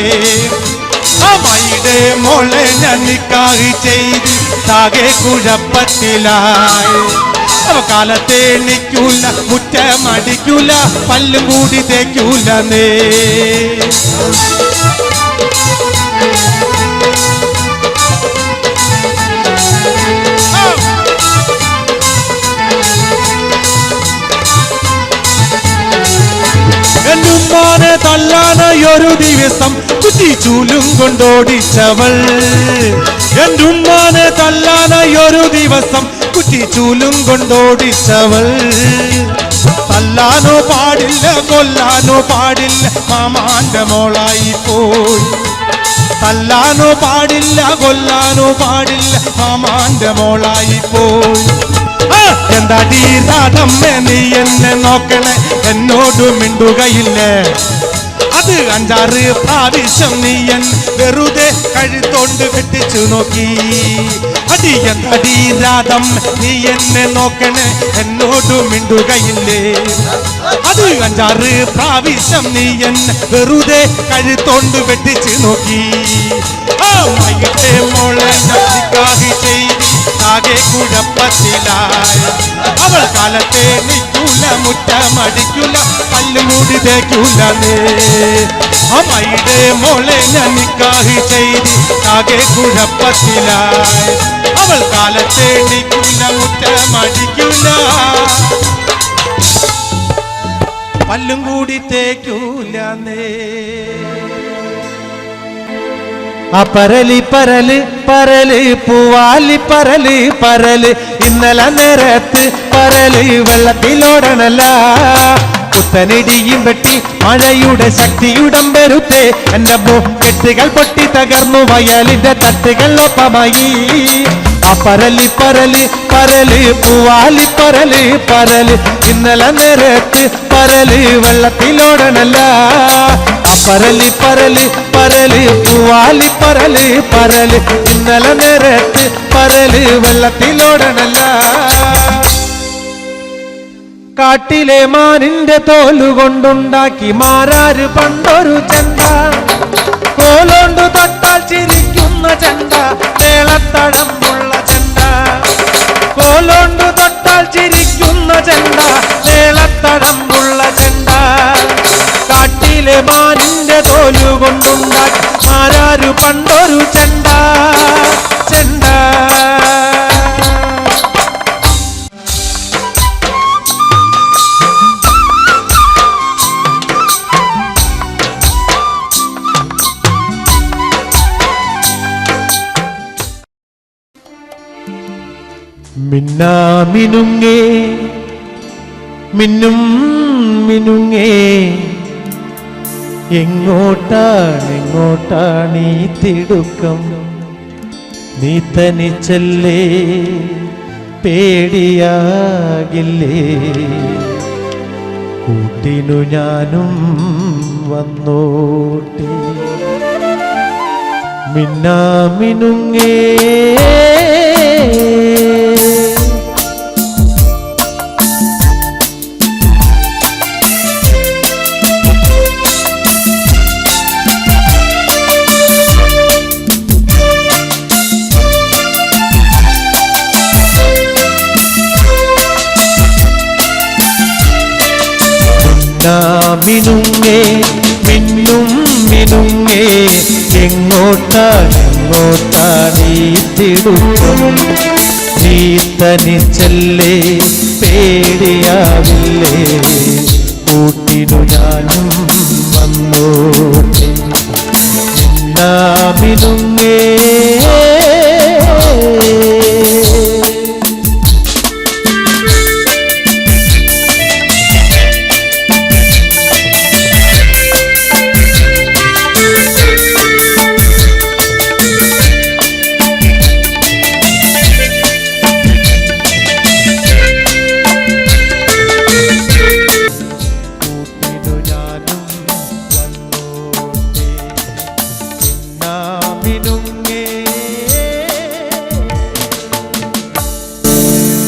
അമ്മായിയുടെ മോളെ ഞാൻ നിക്കാഹ് ചെയ്തി താകെ കുഴപ്പത്തിലായി. അവ കാലത്തെ എണീക്കൂല, കുറ്റമടിക്കൂല, പല്ലും കൂടി തേക്കൂല നേ. എന്നുമ്മാനെ തല്ലാനൊരു ദിവസം കുറ്റിച്ചൂലും കൊണ്ടോടിച്ചവൾ, എന്നുമ്മാനെ തല്ലാനൊരു ദിവസം കുറ്റിച്ചൂലും കൊണ്ടോടിച്ചവൾ. തല്ലാനോ പാടില്ല, കൊല്ലാനോ പാടില്ല, മാമാന്റെ മോളായി പോയി. തല്ലാനോ പാടില്ല, കൊല്ലാനോ പാടില്ല, മാമാന്റെ മോളായി പോയി. എന്താടി രാധമ്മേ നീ എന്നെ നോക്കണേ, എന്നോട് മിണ്ടുകയില്ലേ. അത് 5-6 പ്രാവശ്യം നീ എൻ വെറുതെ കഴുത്തോണ്ട് വെട്ടിച്ചു നോക്കി. അടി എന്താടി രാധമ്മ നീ എന്നെ നോക്കണേ, എന്നോട് മിണ്ടുകയില്ലേ. അത് 5-6 പ്രാവശ്യം നീ എന്നെ വെറുതെ കഴുത്തോണ്ട് വെട്ടിച്ചു നോക്കി. അമ്മയുടെ മോളെ നിക്കാഹ് ചെയ്ത് ആകെ കുഴപ്പത്തിലായി. അവൾ കാലത്തെ നിൽക്കൂല, മുറ്റമടിക്കൂല, പല്ലുമൂടി തേക്കൂല നേ. അമ്മയുടെ മോളെ ഞാൻ നിക്കാഹ് ചെയ്ത് ആകെ കുഴപ്പത്തിലായി. അവൾ കാലത്തെ നിൽക്കൂല, മുറ്റമടിക്കൂല, പല്ലും കൂടി തേക്കൂല നേ. പരലി പരല് പരല് പൂവാലി പരല് പരല്. ഇന്നലെ നേരത്ത് പരല് വെള്ളത്തിലോടണല്ല. പുത്തനിടിയും വെട്ടി മഴയുടെ ശക്തിയുടം വരുത്തേ. എന്റെ കെട്ടുകൾ പൊട്ടി തകർന്നു വയലിന്റെ തട്ടുകൾ ഒപ്പമായി. പരലി പരല് പരല് പൂവാലി പരല് പരല്. ഇന്നലെ നേരത്ത് പരല് വെള്ളത്തിലോടണല്ല. പരലി പരല് പരല് പൂവാലി പരല് പരല്. ഇന്നലെ നേരത്ത് പരല് വെള്ളത്തിലോടണല്ല. കാട്ടിലെ മാനിന്റെ തോലുകൊണ്ടുണ്ടാക്കി മാരാര് പണ്ടൊരു ചെണ്ട. കോലോണ്ടു തൊട്ടാൽ ചിരിക്കുന്ന ചെണ്ട, മേളത്തടമ്പുള്ള ചെണ്ട. കോലോണ്ടു തൊട്ടാൽ ചിരിക്കുന്ന ചെണ്ട, മേളത്തടമ്പുള്ള ചെണ്ട. കാട്ടിലെ മാനിന്റെ തോലുകൊണ്ടുണ്ടാക്കി മാരാര് പണ്ടൊരു ചെണ്ട, ചെണ്ട. മിന്നാമിനുങ്ങേ മിന്നും മിനുങ്ങേ, എങ്ങോട്ടാണ് ഈ തിടുക്കം? നീ തനിച്ചല്ലേ, പേടിയാകില്ലേ? കൂട്ടിനു ഞാനും വന്നോട്ടെ. മിന്നാമിനുങ്ങേ മിനുങ്ങേ മിന്നും മിനുങ്ങേ, എങ്ങോട്ടാണ് ഈ തിടുക്കം? നീ തനിച്ചല്ലേ, പേടിയാവില്ലേ, കൂട്ടിനു ഞാനും വന്നോട്ടെ. മിന്നുങ്ങേ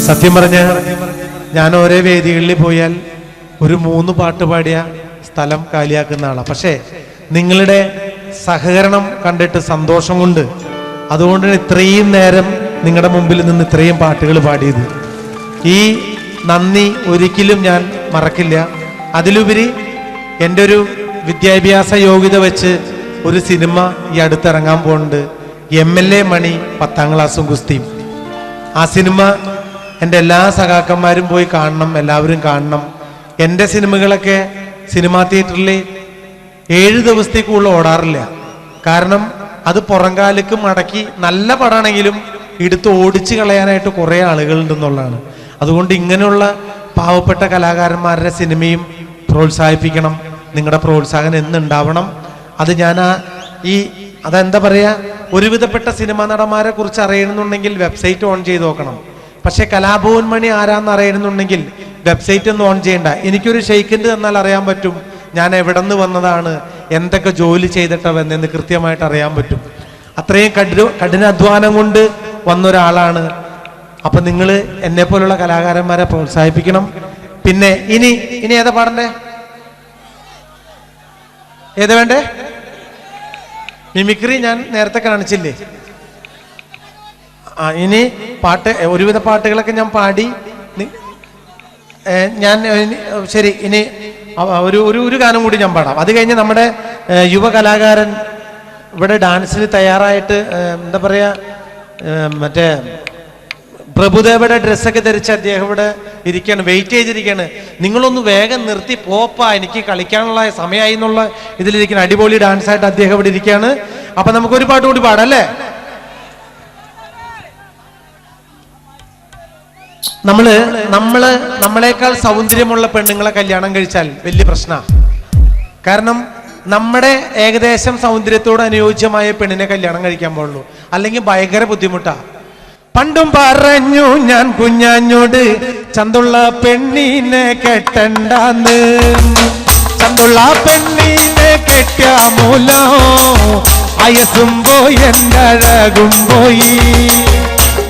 സത്യം പറഞ്ഞ ഞാൻ ഓരോ വേദികളിൽ പോയാൽ ഒരു 3 പാട്ട് പാടിയ സ്ഥലം കാലിയാക്കുന്ന ആളാണ്. പക്ഷേ നിങ്ങളുടെ സഹകരണം കണ്ടിട്ട് സന്തോഷം കൊണ്ട്, അതുകൊണ്ട് ഇത്രയും നേരം നിങ്ങളുടെ മുമ്പിൽ നിന്ന് ഇത്രയും പാട്ടുകൾ പാടിയത്. ഈ നന്ദി ഒരിക്കലും ഞാൻ മറക്കില്ല. അതിലുപരി എൻ്റെ ഒരു വിദ്യാഭ്യാസ യോഗ്യത വെച്ച് ഒരു സിനിമ ഈ അടുത്തിറങ്ങാൻ പോകുന്നുണ്ട്. MLA മണി 10ാം ക്ലാസ്സും ഗുസ്തിയും. ആ സിനിമ എൻ്റെ എല്ലാ സഖാക്കന്മാരും പോയി കാണണം, എല്ലാവരും കാണണം. എൻ്റെ സിനിമകളൊക്കെ സിനിമാ തിയേറ്ററിൽ 7 ദിവസത്തേക്ക് കൂടുതൽ ഓടാറില്ല. കാരണം അത് പുറംകാലിക്ക് മടക്കി നല്ല പടമാണെങ്കിലും എടുത്ത് ഓടിച്ച് കളയാനായിട്ട് കുറേ ആളുകളുണ്ടെന്നുള്ളതാണ്. അതുകൊണ്ട് ഇങ്ങനെയുള്ള പാവപ്പെട്ട കലാകാരന്മാരുടെ സിനിമയും പ്രോത്സാഹിപ്പിക്കണം. നിങ്ങളുടെ പ്രോത്സാഹനം എന്നുണ്ടാവണം. അത് ഞാൻ അതെന്താ പറയുക, ഒരുവിധപ്പെട്ട സിനിമാ നടന്മാരെ കുറിച്ച് അറിയണമെന്നുണ്ടെങ്കിൽ വെബ്സൈറ്റ് ഓൺ ചെയ്ത് നോക്കണം. പക്ഷെ കലാഭവൻ മണി ആരാന്ന് അറിയണമെന്നുണ്ടെങ്കിൽ വെബ്സൈറ്റ് ഒന്നും ഓൺ ചെയ്യണ്ട. എനിക്കൊരു ഷെയ്ക്കിൻ്റെ തന്നാൽ അറിയാൻ പറ്റും ഞാൻ എവിടെ നിന്ന് വന്നതാണ്, എന്തൊക്കെ ജോലി ചെയ്തിട്ടവെന്ന് കൃത്യമായിട്ട് അറിയാൻ പറ്റും. അത്രയും കഠിനാധ്വാനം കൊണ്ട് വന്നൊരാളാണ്. അപ്പം നിങ്ങൾ എന്നെ പോലുള്ള കലാകാരന്മാരെ പ്രോത്സാഹിപ്പിക്കണം. പിന്നെ ഇനി ഏതാ പാടണ്ടേ, ഏതാ വേണ്ടേ? മിമിക്രി ഞാൻ നേരത്തെ കാണിച്ചില്ലേ. ഇനി പാട്ട്, ഒരുവിധ പാട്ടുകളൊക്കെ ഞാൻ പാടി. ഞാൻ ശരി, ഇനി ഒരു ഗാനം കൂടി ഞാൻ പാടാം. അത് കഴിഞ്ഞ് നമ്മുടെ യുവ കലാകാരൻ ഇവിടെ ഡാൻസിന് തയ്യാറായിട്ട് എന്താ പറയുക, മറ്റേ പ്രഭുദേവയുടെ ഡ്രസ്സൊക്കെ ധരിച്ച് അദ്ദേഹം ഇവിടെ ഇരിക്കുകയാണ്, വെയിറ്റ് ചെയ്തിരിക്കുകയാണ്. നിങ്ങളൊന്ന് വേഗം നിർത്തി പോപ്പാ, എനിക്ക് കളിക്കാനുള്ള സമയമായി എന്നുള്ള ഇതിലിരിക്കുന്ന അടിപൊളി ഡാൻസായിട്ട് അദ്ദേഹം ഇവിടെ ഇരിക്കുകയാണ്. അപ്പൊ നമുക്കൊരു പാട്ട് കൂടി പാടാം അല്ലേ? നമ്മളെക്കാൾ സൗന്ദര്യമുള്ള പെണ്ണുങ്ങളെ കല്യാണം കഴിച്ചാൽ വലിയ പ്രശ്നമാണ്. കാരണം നമ്മുടെ ഏകദേശം സൗന്ദര്യത്തോട് അനുയോജ്യമായ പെണ്ണിനെ കല്യാണം കഴിക്കാൻ പാടുള്ളൂ, അല്ലെങ്കിൽ ഭയങ്കര ബുദ്ധിമുട്ടാ. പണ്ടും പറഞ്ഞു ഞാൻ കുഞ്ഞാഞ്ഞോട്, ചന്തുള്ള പെണ്ണിനെ കെട്ടണ്ടാന്ന്, ചന്തുള്ള പെണ്ണിനെ കെട്ടിയ മൂലോ അയസും പോയി എൻ്റെ അഴകും പോയി.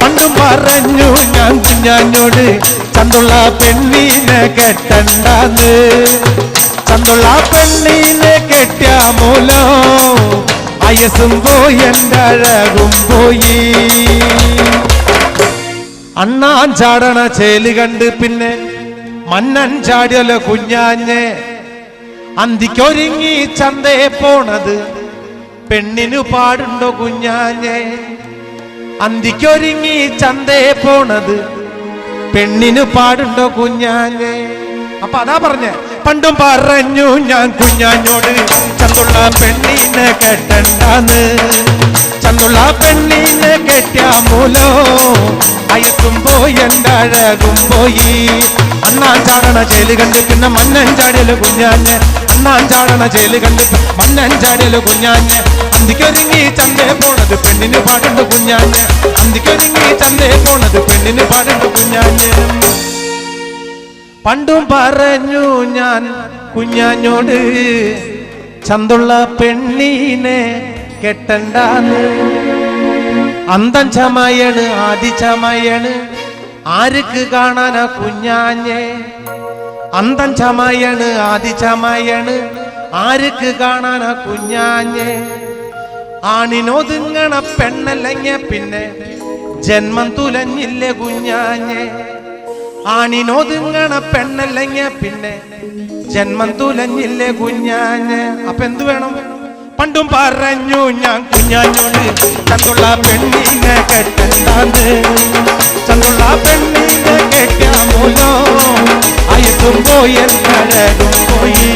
പണ്ടും പറഞ്ഞു ഞാൻ കുഞ്ഞാഞ്ഞോട്, ചന്തുള്ള പെണ്ണിനെ കെട്ടണ്ടാന്ന്, ചന്തുള്ള പെണ്ണിനെ കെട്ടിയ മൂലോ അയസും പോയി എൻ്റെ അഴകും പോയി. അണ്ണാൻ ചാടണ ചേല് കണ്ട് പിന്നെ മന്നൻ ചാടിയല്ലോ കുഞ്ഞാഞ്ഞെ, അന്തിക്കൊരുങ്ങി ചന്തേ പോണത് പെണ്ണിനു പാടുണ്ടോ കുഞ്ഞാഞ്ഞെ, അന്തിക്കൊരുങ്ങി ചന്തേ പോണത് പെണ്ണിനു പാടുണ്ടോ കുഞ്ഞാഞ്ഞെ. അപ്പൊ അതാ പറഞ്ഞേ, പണ്ടും പറഞ്ഞു ഞാൻ കുഞ്ഞാഞ്ഞോട്, ചന്തുള്ള പെണ്ണിനെ കെട്ടണ്ടാന്ന്, ചന്തുള്ള പെണ്ണിനെ കെട്ടിയ മൂലോ അയത്തും പോയി എൻ്റെ അഴകും പോയി. അണ്ണാൻ ചാടണ ചേല് കണ്ട് പിന്നെ മന്നൻ ചാടിയല്ലോ കുഞ്ഞാഞ്ഞെ, അണ്ണാൻ ചാടണ ചേല് കണ്ട് മന്നൻ ചാടിയല്ലോ കുഞ്ഞാഞ്ഞെ, അന്തിക്കൊരുങ്ങി ചന്തേ പോണത് പെണ്ണിന് പാടുണ്ട് കുഞ്ഞാഞ്ഞെ, അന്തിക്കൊരുങ്ങി ചന്തേ പോണത് പെണ്ണിന് പാടുണ്ട് കുഞ്ഞാഞ്ഞെ. പണ്ടും പറഞ്ഞു ഞാൻ കുഞ്ഞാഞ്ഞോട്, ചന്തുള്ള പെണ്ണിനെ കെട്ടണ്ടാന്ന്, അന്തം ചമയണ് ആദി ചമയണ് ആർക്ക് കാണാനാ കുഞ്ഞാഞ്ഞെ, അന്തം ചമയണ് ആദി ചമയണ് ആർക്ക് കാണാനാ കുഞ്ഞാഞ്ഞെ. ആണിനൊതുങ്ങണ പെണ്ണല്ലെങ്കിൽ പിന്നെ ജന്മം തുലഞ്ഞില്ലേ കുഞ്ഞാഞ്ഞെ, ആണിനൊതുങ്ങണ പെണ്ണല്ലെങ്കിൽ പിന്നെ ജന്മം തുലഞ്ഞില്ലേ കുഞ്ഞാഞ്ഞെ. അപ്പൊ എന്ത് വേണം? പണ്ടും പറഞ്ഞു ഞാൻ കുഞ്ഞാഞ്ഞോട് ചന്തുള്ള പെണ്ണിനെ കെട്ടണ്ടാന്ന് ചന്തുള്ള പെണ്ണിനെ കെട്ടാമൂലോ അയത്തും പോയി എന്നഴകും പോയി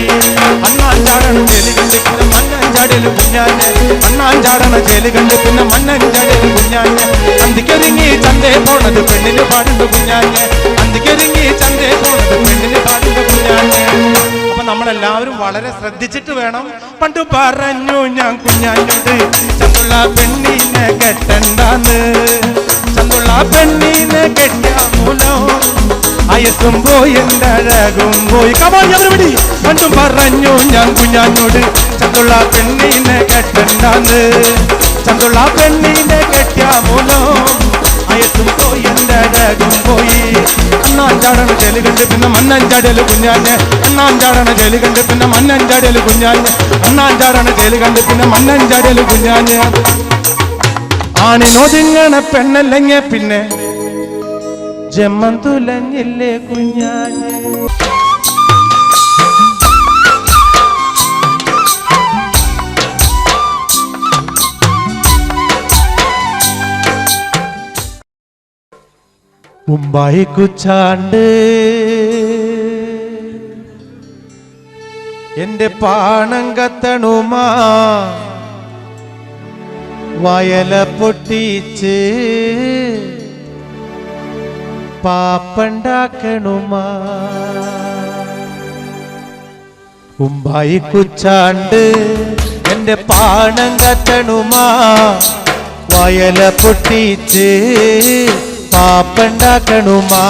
അണ്ണാൻ ചാടണ ജയില് കണ്ട് പിന്നെ മണ്ണൻ ചാടല് കുഞ്ഞാഞ്ഞ് അണ്ണാൻ ചാടണ ജയില് കണ്ട് പിന്നെ മണ്ണൻ ചാടല് കുഞ്ഞാഞ്ഞ് അന്തിക്കൊരുങ്ങി ചന്തേ പോണത് പെണ്ണിന് പാടുണ്ട് കുഞ്ഞാഞ്ഞ് അന്തിക്കൊരുങ്ങി ചന്തേ പോണത് പെണ്ണിന് പാടുണ്ട് കുഞ്ഞാഞ്ഞ്. അപ്പൊ നമ്മളെല്ലാവരും വളരെ ശ്രദ്ധിച്ചിട്ട് വേണം. പണ്ട് പറഞ്ഞു ഞാൻ കുഞ്ഞാഞ്ഞോട് ചന്തുള്ള പെണ്ണിനെ കെട്ടണ്ടാന്ന് ചന്തുള്ള പെണ്ണിനെ കെട്ടാമൂലോ അയസും പോയി എന്തഴകും പോയി. കമാഞ്ഞവരുപടി പണ്ടും പറഞ്ഞു ഞാൻ കുഞ്ഞാഞ്ഞോട് ചന്തുള്ള പെണ്ണിനെ കെട്ടണ്ടാന്ന് ചന്തുള്ള പെണ്ണിനെ കെട്ടാമൂലോ അയസും പോയി എന്തഴകും പോയി. അണ്ണാൻ ചാടണ ജയില് കണ്ട് പിന്നെ മണ്ണൻ ചാടല് കുഞ്ഞാഞ്ഞ് അണ്ണാൻ ചാടണ ജയില് കണ്ട് പിന്നെ മണ്ണൻ ചാടല് കുഞ്ഞാഞ്ഞ് അണ്ണാൻ ചാടണ ജയില് കണ്ട് പിന്നെ മണ്ണൻ ചാടല് കുഞ്ഞാഞ്ഞ്. ആണിനൊതുങ്ങണ പെണ്ണല്ലെങ്കിൽ പിന്നെ ജന്മം തുലഞ്ഞില്ലേ കുഞ്ഞാഞ്ഞ്. മുമ്പായി കുച്ചാണ്ട് എന്റെ പാണം കത്തണുമാ വയല പൊട്ടിച്ച് പാപ്പണ്ടാക്കണുമാ മുമ്പായി കുച്ചാണ്ട് എന്റെ പാണം കത്തണുമാ വയല പൊട്ടിച്ച് പാപ്പണ്ടാക്കണുമാ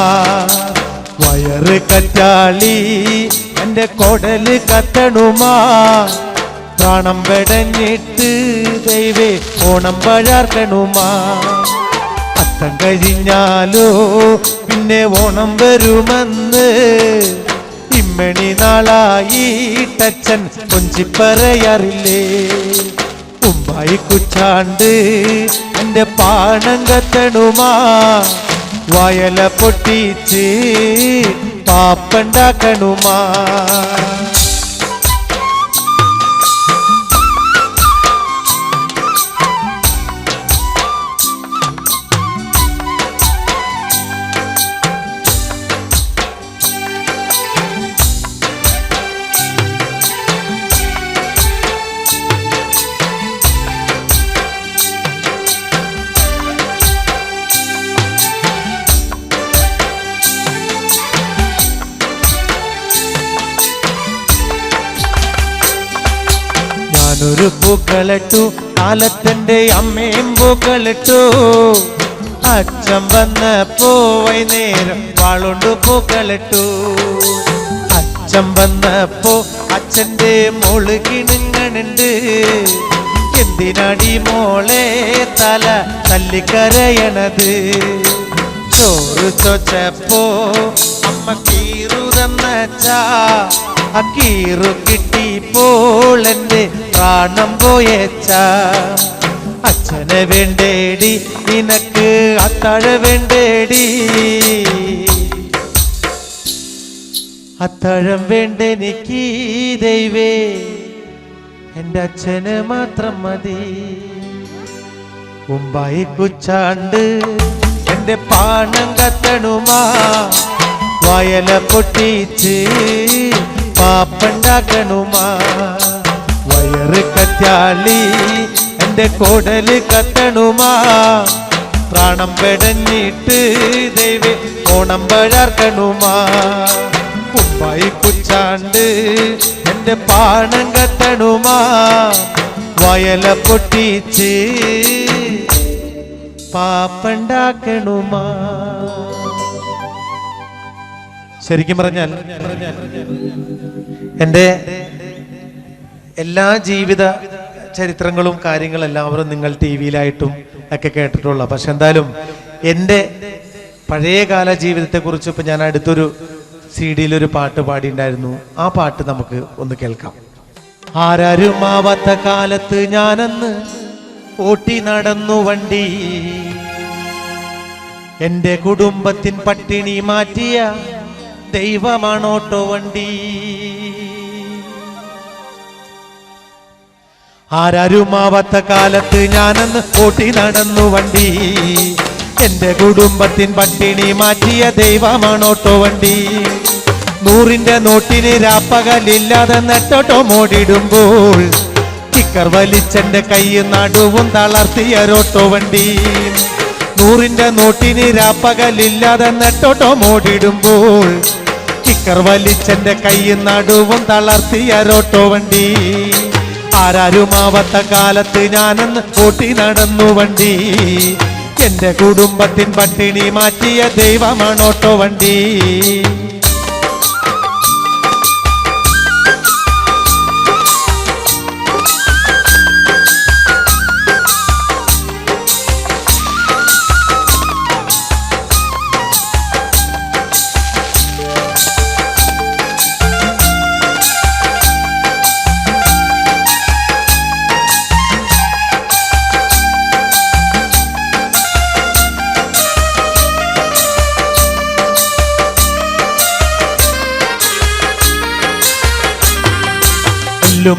വയറ് കറ്റാളി എന്റെ കൊടല് കത്തണുമാ പ്രാണം വെടഞ്ഞിട്ട് ദൈവേ ഓണം പഴാർക്കണുമാ അത്തം കഴിഞ്ഞാലോ പിന്നെ ഓണം വരുമെന്ന് ഇമ്മണി നാളായി ടച്ചൻ കൊഞ്ചിപ്പറയാറില്ലേ മുമ്പായി കുച്ചാണ്ട് എന്റെ പാണം കത്തണുമാ വയല പൊട്ടിച്ച് പാപ്പണ്ടാക്കണുമാ. ഞാനൊരു പൂക്കളിട്ടു കാലത്തിന്റെ അമ്മയും പൂക്കളിട്ടു അച്ഛൻ വന്നപ്പോ വൈകുന്നേരം വാളുണ്ട് പൂക്കളിട്ടു അച്ഛൻ വന്നപ്പോ അച്ഛന്റെ മോള് കിണുങ്ങണുണ്ട് എന്തിനാടി മോളെ തല തല്ലിക്കരയണത് ചോറ് ചോച്ചപ്പോ അമ്മ കീറു തന്നച്ചാ അക്കീറു കിട്ടിപ്പോൾ എന്റെ പ്രാണം പോയച്ച അച്ഛനെ വേണ്ടേടി നിനക്ക് അത്താഴ വേണ്ടേടി അത്താഴം വേണ്ടെനിക്ക് ദൈവേ എന്റെ അച്ഛന് മാത്രം മതി മുമ്പായി കുച്ചാണ്ട് എന്റെ പാണം കത്തണുമാ വയല പൊട്ടിച്ച് പാപ്പണ്ടാക്കണുമാ വയറ് കറ്റാളി എന്റെ കൊടല് കത്തണുമാ പ്രാണം പെടഞ്ഞിട്ട് ദൈവേ ഓണം പഴാർക്കണുമാ മുമ്പായി കുച്ചാണ്ട് എന്റെ പാണം കത്തണുമാ വയല പൊട്ടിച്ച് പാപ്പണ്ടാക്കണുമാ. ശരിക്കും പറഞ്ഞാൽ എൻ്റെ എല്ലാ ജീവിത ചരിത്രങ്ങളും കാര്യങ്ങളും എല്ലാവരും നിങ്ങൾ ടി വിയിലായിട്ടും ഒക്കെ കേട്ടിട്ടുള്ള, പക്ഷെ എന്തായാലും എൻ്റെ പഴയകാല ജീവിതത്തെക്കുറിച്ച് ഇപ്പം ഞാൻ അടുത്തൊരു CD-യിലൊരു പാട്ട് പാടിയിട്ടുണ്ടായിരുന്നു. ആ പാട്ട് നമുക്ക് ഒന്ന് കേൾക്കാം. ആരാരുമാവാത്ത കാലത്ത് ഞാനന്ന് ഓട്ടി നടന്നു വണ്ടി, എൻ്റെ കുടുംബത്തിൻ പട്ടിണി മാറ്റിയ ദൈവമാണോട്ടോ വണ്ടി. ആരാരുമാവാത്ത കാലത്ത് ഞാനന്ന് ഓട്ടി നടന്നു വണ്ടി. എന്റെ കുടുംബത്തിൻ പട്ടിണി മാറ്റിയ ദൈവമാണോട്ടോ വണ്ടി. 100-ന്റെ നോട്ടിന് രാപ്പകലില്ലാതെ നെട്ടോട്ടോ മോടിടുമ്പോൾ കിക്കർ വലിച്ചെന്റെ കൈയും നടുവും തളർത്തിയൊരോട്ടോ വണ്ടി. 100-ന്റെ നോട്ടിന് രാപ്പകലില്ലാതെ നെട്ടോട്ടോ മോടിടുമ്പോൾ കിക്കർ വലിച്ചെന്റെ കൈയും നടുവും തളർത്തിയൊരോട്ടോ വണ്ടി. ആരാരുമാവാത്ത കാലത്ത് ഞാനന്ന് ഓട്ടി നടന്നു വണ്ടി. എന്റെ കുടുംബത്തിൻ പട്ടിണി മാറ്റിയ ദൈവമാണോട്ടോ വണ്ടി.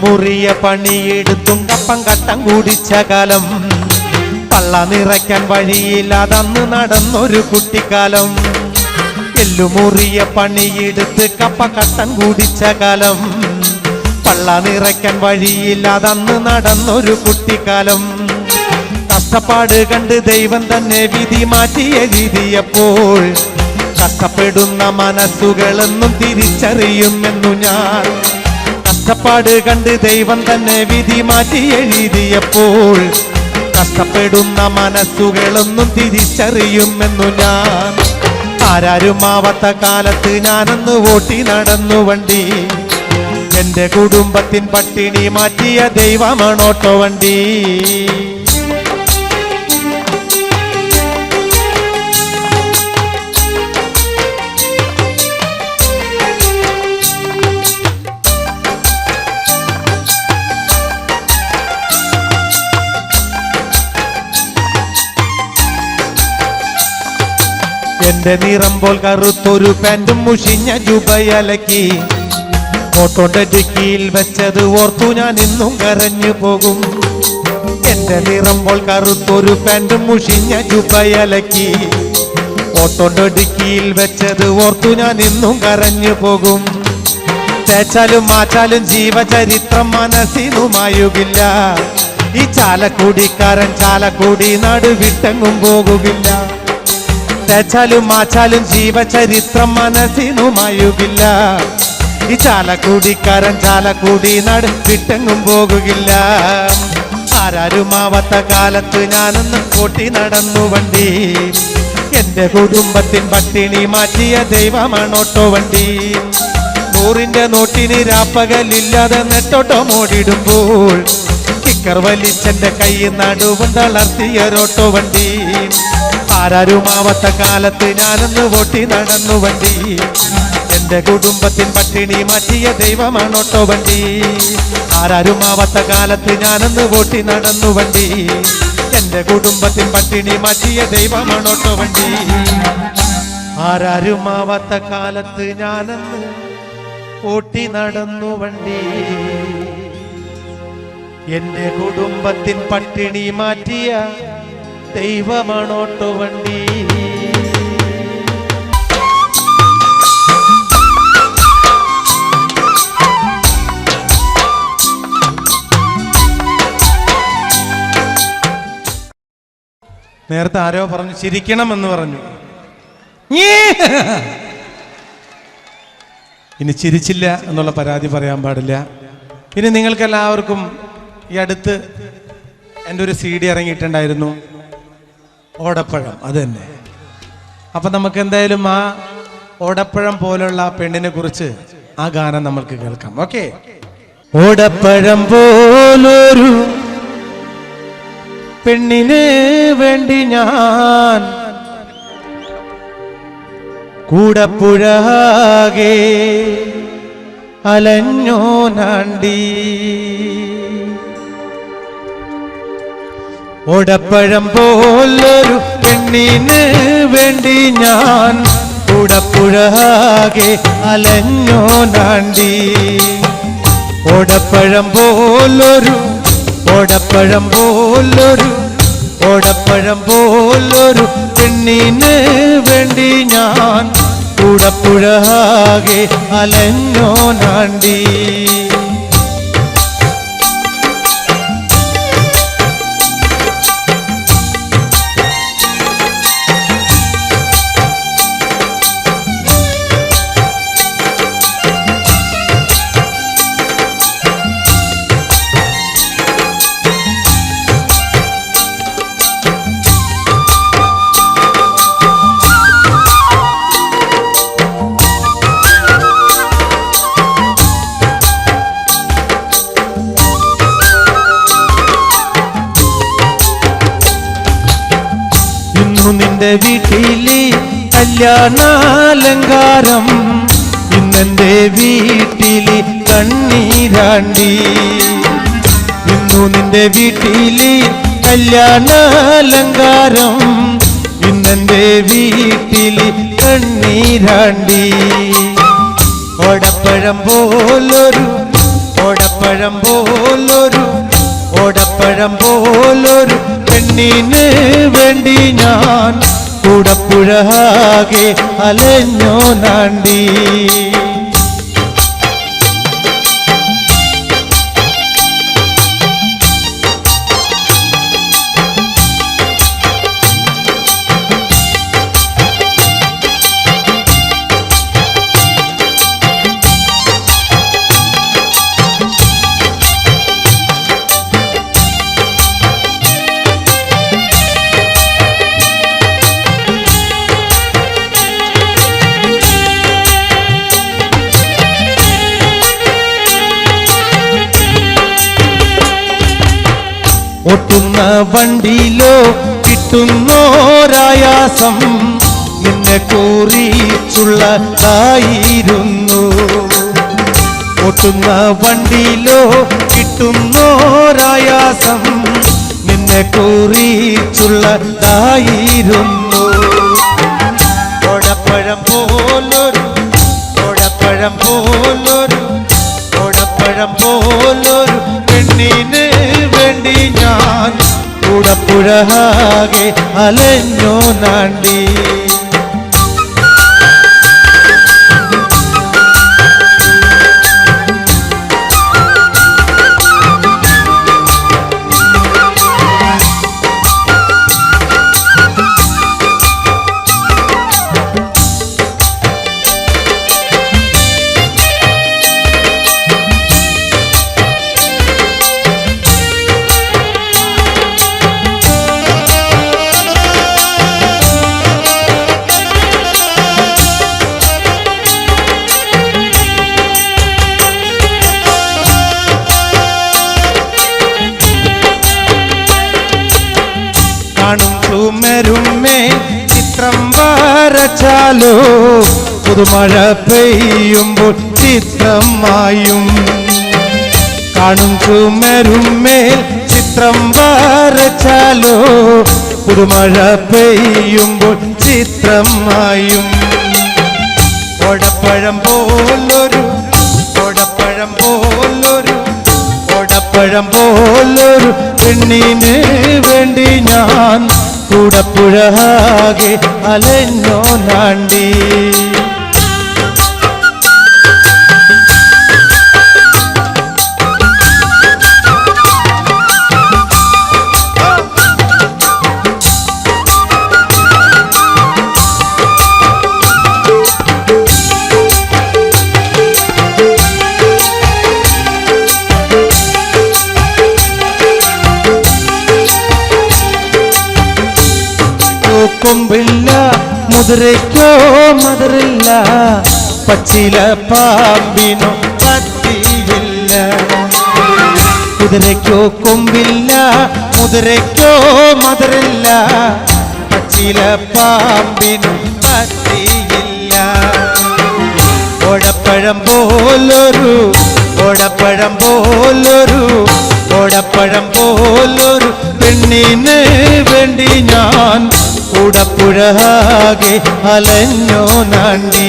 മുറിയ പണിയെടുത്തും കപ്പം കട്ടം കുടിച്ച കാലം. പള്ള നിറയ്ക്കാൻ വഴിയില്ലാതന്ന് നടന്നൊരു കുട്ടിക്കാലം. എല്ലുമുറിയ പണിയെടുത്ത് കപ്പ കട്ടം കുടിച്ച കാലം. പള്ള നിറയ്ക്കാൻ വഴിയില്ലാതന്ന് നടന്നൊരു കുട്ടിക്കാലം. കഷ്ടപ്പാട് കണ്ട് ദൈവം തന്നെ വിധി മാറ്റി എഴുതിയപ്പോൾ കഷ്ടപ്പെടുന്ന മനസ്സുകളെന്നും തിരിച്ചറിയുമെന്നു ഞാൻ. കഷ്ടപ്പാട് കണ്ട് ദൈവം തന്നെ വിധി മാറ്റി എഴുതിയപ്പോൾ കഷ്ടപ്പെടുന്ന മനസ്സുകളൊന്നും തിരിച്ചറിയുമെന്നു ഞാൻ. ആരാരുമാവാത്ത കാലത്ത് ഞാനന്ന് ഓട്ടി നടന്നു വണ്ടി. എന്റെ കുടുംബത്തിൻ പട്ടിണി മാറ്റിയ ദൈവമാണോട്ടോ വണ്ടി. എന്റെ നിറം പോൽ കറുത്തൊരു പാൻറ്റും മുഷിഞ്ഞ ജുബയലക്കി ഓട്ടോന്റെ ഡിക്കിയിൽ വെച്ചത് ഓർത്തു ഞാൻ ഇന്നും കരഞ്ഞു പോകും. എന്റെ നിറം പോൽ കറുത്തൊരു പാൻറ്റും മുഷിഞ്ഞ ജുബയലക്കി ഓട്ടോന്റെ ഡിക്കിയിൽ വെച്ചത് ഓർത്തു ഞാൻ ഇന്നും കരഞ്ഞു പോകും. തേച്ചാലും മാറ്റാലും ജീവചരിത്രം മനസ്സിനുമായുകില്ല. ഈ ചാലക്കുടിക്കാരൻ ചാലക്കുടി നാട് വിട്ടെങ്ങും പോകുകില്ല. തേച്ചാലും മാച്ചാലും ജീവചരിത്രം മനസ്സിനുമായുകില്ല. ഈ ചാലക്കുടിക്കാരൻ ചാലക്കുടി നാട് വിട്ടെങ്ങും പോകുകില്ല. ആരാരുമാവാത്ത കാലത്ത് ഞാനൊന്ന് ഓട്ടി നടന്നു വണ്ടി. എന്റെ കുടുംബത്തിൻ പട്ടിണി മാറ്റിയ ദൈവമാണോട്ടോ വണ്ടി. 100-ന്റെ നോട്ടിന് രാപ്പകലില്ലാതെ നെട്ടോട്ടോ മോടിടുമ്പോൾ കിക്കർ വലിച്ചെന്റെ കൈ നടുവും തളർത്തിയൊരോട്ടോ വണ്ടി. ആരാരുമാവാത്ത കാലത്ത് ഞാനൊന്ന് ഓട്ടി നടന്നു വണ്ടി. എന്റെ കുടുംബത്തിൻ പട്ടിണി മാറ്റിയ ദൈവമാണോട്ടോ വണ്ടി. ആരാരുമാവാത്ത കാലത്ത് ഞാനൊന്ന് ഓട്ടി നടന്നു വണ്ടി. എന്റെ കുടുംബത്തിൻ പട്ടിണി മാറ്റിയ ദൈവമാണോട്ടോ വണ്ടി. ആരാരുമാവാത്ത കാലത്ത് ഞാനൊന്ന് ഓട്ടി നടന്നു വണ്ടി. എന്റെ കുടുംബത്തിൻ പട്ടിണി മാറ്റിയ ദൈവമാണോട്ടോ വണ്ടി. നേരത്തെ ആരോ പറഞ്ഞു ചിരിക്കണമെന്ന് പറഞ്ഞു. ഇനി ചിരിച്ചില്ല എന്നുള്ള പരാതി പറയാൻ പാടില്ല. ഇനി നിങ്ങൾക്കെല്ലാവർക്കും ഈ അടുത്ത് എൻ്റെ ഒരു CD ഇറങ്ങിയിട്ടുണ്ടായിരുന്നു, ഓടപ്പഴം. അത് തന്നെ. അപ്പം നമുക്ക് എന്തായാലും ആ ഓടപ്പഴം പോലുള്ള പെണ്ണിനെ കുറിച്ച് ആ ഗാനം നമ്മൾക്ക് കേൾക്കാം. ഓക്കെ. ഓടപ്പഴം പോലൊരു പെണ്ണിന് വേണ്ടി ഞാൻ കൂടപ്പുഴാകെ അലഞ്ഞോ നാണ്ടി. ഓടപ്പഴം പോലൊരു പെണ്ണിന് വേണ്ടി ഞാൻ കൂടപ്പുഴാകെ അലഞ്ഞോ നാണ്ടി. ഓടപ്പഴം പോലൊരു ഓടപ്പഴം പോലൊരു ഓടപ്പഴം പോലൊരു പെണ്ണിന് വേണ്ടി ഞാൻ കൂടപ്പുഴാകെ അലഞ്ഞോ നാണ്ടി. നിന്റെ വീട്ടിലെ കല്യാണാലങ്കാരം ഇന്നെന്റെ വീട്ടിലെ കണ്ണീരാണ്ടി. ഇന്നു നിന്റെ വീട്ടിലെ കല്യാണാലങ്കാരം ഇന്നെന്റെ വീട്ടിലെ കണ്ണീരാണ്ടി. ഓടപ്പഴം പോലൊരു ഓടപ്പഴം പോലൊരു ഓടപ്പഴം പോലൊരു പെണ്ണിന് വേണ്ടി ഞാൻ കൂടപ്പുഴാകെ അലഞ്ഞോ നാണ്ടി. ഓട്ടുന്ന വണ്ടിയിലോ കിട്ടുന്നോരായാസം നിന്നെ കുറിച്ചുള്ളതായിരുന്നു. ഓട്ടുന്ന വണ്ടിയിലോ കിട്ടുന്നോരായാസം നിന്നെ കുറിച്ചുള്ളതായിരുന്നു. ഓടപ്പഴം പോലൊരു ഓടപ്പഴം പോലൊരു ഓടപ്പഴം പോലൊരു പെണ്ണിന് വേണ്ടി ഞാൻ കൂടപ്പുഴാകെ അലഞ്ഞോ നാണ്ടി. കാണും ചുമരുമേ ചിത്രം വരച്ചാലോ പുതുമഴ പെയ്യുമ്പോൾ ചിത്രമായും. കാണും ചുമരുമേൽ ചിത്രം വരച്ചാലോ പുതുമഴ പെയ്യുമ്പോൾ ചിത്രമായും. ഓടപ്പഴം പോലൊരു ഓടപ്പഴം പോലൊരു ഓടപ്പഴം പോലൊരു പെണ്ണിന് വേണ്ടി ഞാൻ കൂടപ്പുഴാകെ അലഞ്ഞോ നാണ്ടി. കൊമ്പില്ല മുതിരയ്ക്കോ മധുരില്ല പച്ചില പാമ്പിനോ പറ്റിയില്ല. കുതിരയ്ക്കോ കൊമ്പില്ല മുതിരയ്ക്കോ മധുരില്ല പച്ചില പാമ്പിനോ പറ്റിയില്ല. ഓടപ്പഴം പോലൊരു ഓടപ്പഴം പോലൊരു ഓടപ്പഴം പോലൊരു പെണ്ണിന് വേണ്ടി ഞാൻ കൂടപ്പുഴാകെ അലഞ്ഞോ നാണ്ടി.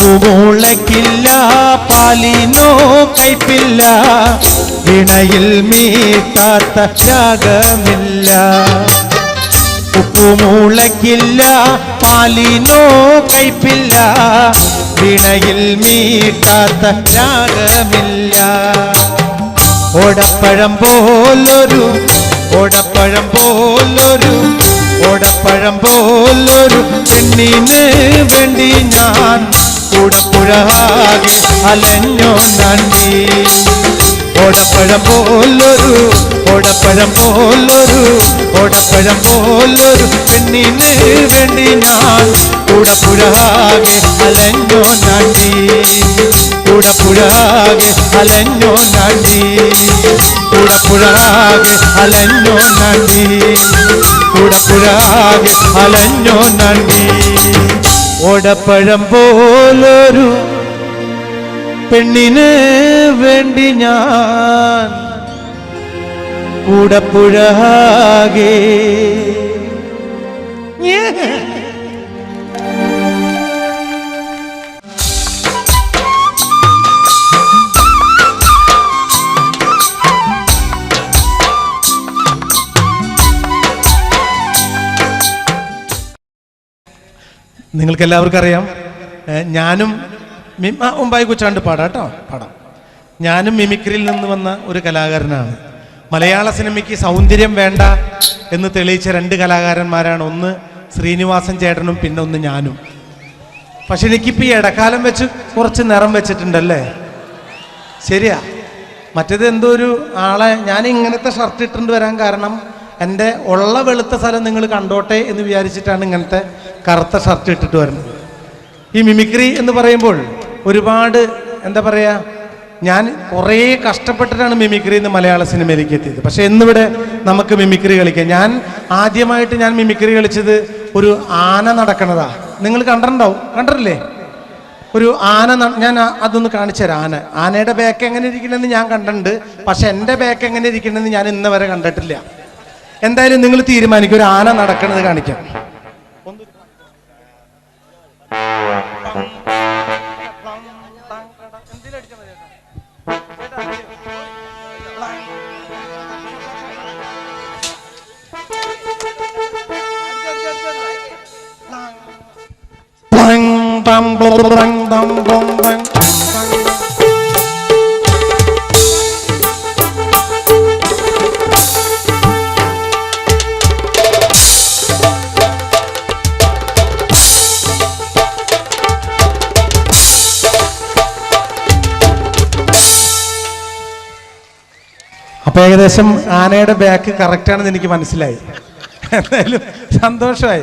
ഉപ്പുമുളക്കില്ല പാലിനോ കൈപ്പില്ല വിണയിൽ മീട്ടാത്ത രാഗമില്ല ഉപ്പുമുളക്കില്ല പാലിനോ കൈപ്പില്ല വിണയിൽ മീട്ടാത്ത രാഗമില്ല ഓടപ്പഴം പോലൊരു ഓടപ്പഴം പോലൊരു ഓടപ്പഴം പോലൊരു പെണ്ണിന് വേണ്ടി ഞാൻ കൂടപ്പുഴാകെ അലഞ്ഞോ നന്ദി ഓടപ്പഴം പോലൊരു ഓടപ്പഴം പോലൊരു ഓടപ്പഴം പോലൊരു പെണ്ണിന് വേണ്ടി ഞാൻ കൂടപ്പുഴാകെ അലഞ്ഞോ നന്ദി കൂടപ്പുഴാകെ അലഞ്ഞോ നന്ദി കൂടപ്പുഴാകെ അലഞ്ഞോ നന്ദി കൂടപ്പുഴാകെ അലഞ്ഞോ നന്ദി ഓടപ്പഴം പോലൊരു പെണ്ണിന് വേണ്ടി ഞാൻ കൂടപ്പുഴാകെ നിങ്ങൾക്ക് എല്ലാവർക്കും അറിയാം ഞാനും മുമ്പായി കുച്ചാണ്ട് പാടാട്ടോ പാടാം ഞാനും മിമിക്രിയിൽ നിന്ന് വന്ന ഒരു കലാകാരനാണ് മലയാള സിനിമയ്ക്ക് സൗന്ദര്യം വേണ്ട എന്ന് തെളിയിച്ച രണ്ട് കലാകാരന്മാരാണ് ഒന്ന് ശ്രീനിവാസൻ ചേട്ടനും പിന്നെ ഒന്ന് ഞാനും പക്ഷെ എനിക്കിപ്പോൾ ഈ ഇടക്കാലം വെച്ച് കുറച്ച് നിറം വെച്ചിട്ടുണ്ടല്ലേ ശരിയാ മറ്റേത് എന്തോ ഒരു ആളെ ഞാൻ ഇങ്ങനത്തെ ഷർട്ട് ഇട്ടുകൊണ്ട് വരാൻ കാരണം എൻ്റെ ഉള്ള വെളുത്ത സ്ഥലം നിങ്ങൾ കണ്ടോട്ടെ എന്ന് വിചാരിച്ചിട്ടാണ് ഇങ്ങനത്തെ കറുത്ത ഷർട്ട് ഇട്ടിട്ട് വരുന്നത് ഈ മിമിക്രി എന്ന് പറയുമ്പോൾ ഒരുപാട് എന്താ പറയുക ഞാൻ കുറേ കഷ്ടപ്പെട്ടിട്ടാണ് മിമിക്രി എന്ന് മലയാള സിനിമയിലേക്ക് എത്തിയത് പക്ഷെ ഇന്നിവിടെ നമുക്ക് മിമിക്രി കളിക്കാം ഞാൻ ആദ്യമായിട്ട് ഞാൻ മിമിക്രി കളിച്ചത് ഒരു ആന നടക്കണതാ നിങ്ങൾ കണ്ടിട്ടില്ലേ ഒരു ആന ഞാൻ അതൊന്ന് കാണിച്ചു തരാം ആനയുടെ ബാക്ക് എങ്ങനെ ഇരിക്കണമെന്ന് ഞാൻ കണ്ടിട്ടുണ്ട് പക്ഷെ എൻ്റെ ബാക്ക് എങ്ങനെ ഇരിക്കണമെന്ന് ഞാൻ ഇന്ന് വരെ കണ്ടിട്ടില്ല എന്തായാലും നിങ്ങൾ തീരുമാനിക്കും ഒരു ആന നടക്കണത് കാണിക്കാം അപ്പൊ ഏകദേശം ആനയുടെ ബാക്ക് കറക്റ്റ് ആണെന്ന് എനിക്ക് മനസ്സിലായി എന്തായാലും സന്തോഷമായി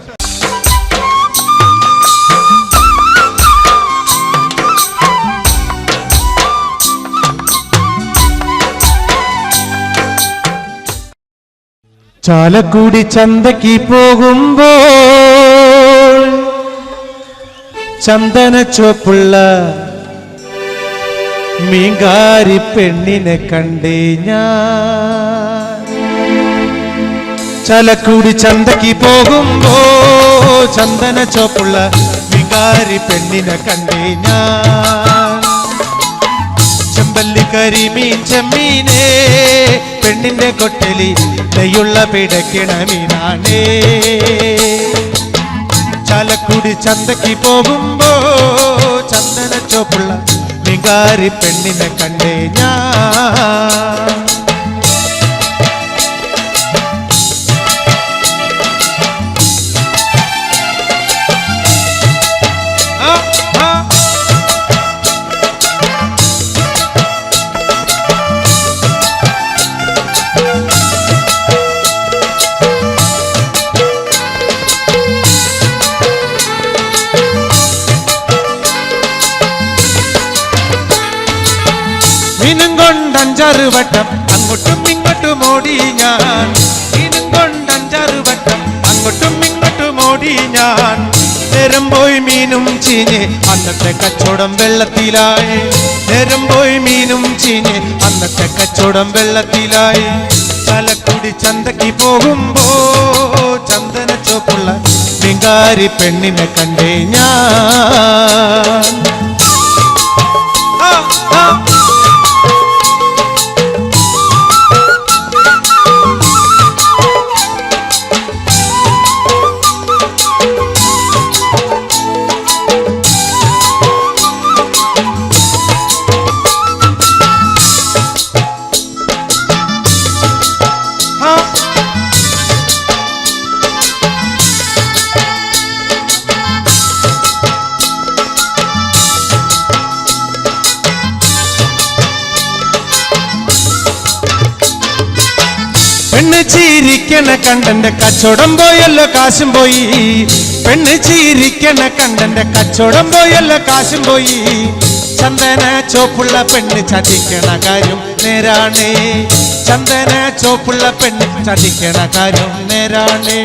ചാലക്കുടി ചന്തയ്ക്ക് പോകുമ്പോൾ ചന്ദന ചോപ്പുള്ള മീങ്കാരി പെണ്ണിനെ കണ്ടേ ഞാൻ ചാലക്കുടി ചന്തയ്ക്ക് പോകുമ്പോ ചന്ദന ചോപ്പുള്ള മീങ്കാരി പെണ്ണിനെ കണ്ടേ ഞാൻ ചെമ്പല്ലി കരിമീൻ ചെമ്മീനേ പെണ്ണിന്റെ കൊട്ടലി നെയ്യുള്ള പിടയ്ക്കണ മീനാണേ ചാലക്കുടി ചന്തയ്ക്ക് പോകുമ്പോ ചന്ദന ചോപ്പുള്ള മീങ്കാരി പെണ്ണിനെ കണ്ടേ ഞാൻ മീനും കൊണ്ടഞ്ചാറ് വട്ടം അങ്ങോട്ടും ഇങ്ങോട്ടും ഓടി ഞാൻ മീനും കൊണ്ടഞ്ചാറ് വട്ടം അങ്ങോട്ടും ഇങ്ങോട്ടും ഓടി ഞാൻ നേരം പോയി മീനും ചീഞ്ഞ് അന്നത്തെ കച്ചവടം വെള്ളത്തിലായി നേരം പോയി മീനും ചീഞ്ഞ് അന്നത്തെ കച്ചവടം വെള്ളത്തിലായി ചാലക്കുടി ചന്തയ്ക്ക് പോകുമ്പോ ചന്ദന ചോപ്പുള്ള മീങ്കാരി പെണ്ണിനെ കണ്ടേ ഞാൻ പെണ്ണ് ചിരിക്കണ കണ്ടന്റെ കച്ചവടം പോയല്ലോ കാശും പോയി. പെണ്ണ് ചിരിക്കണ കണ്ടന്റെ കച്ചവടം പോയല്ലോ കാശും പോയി. ചന്ദന ചോപ്പുള്ള പെണ്ണ് ചതിക്കണ കാര്യം നേരാണേ. ചന്ദന ചോപ്പുള്ള പെണ്ണ് ചതിക്കണ കാര്യം നേരാണേ.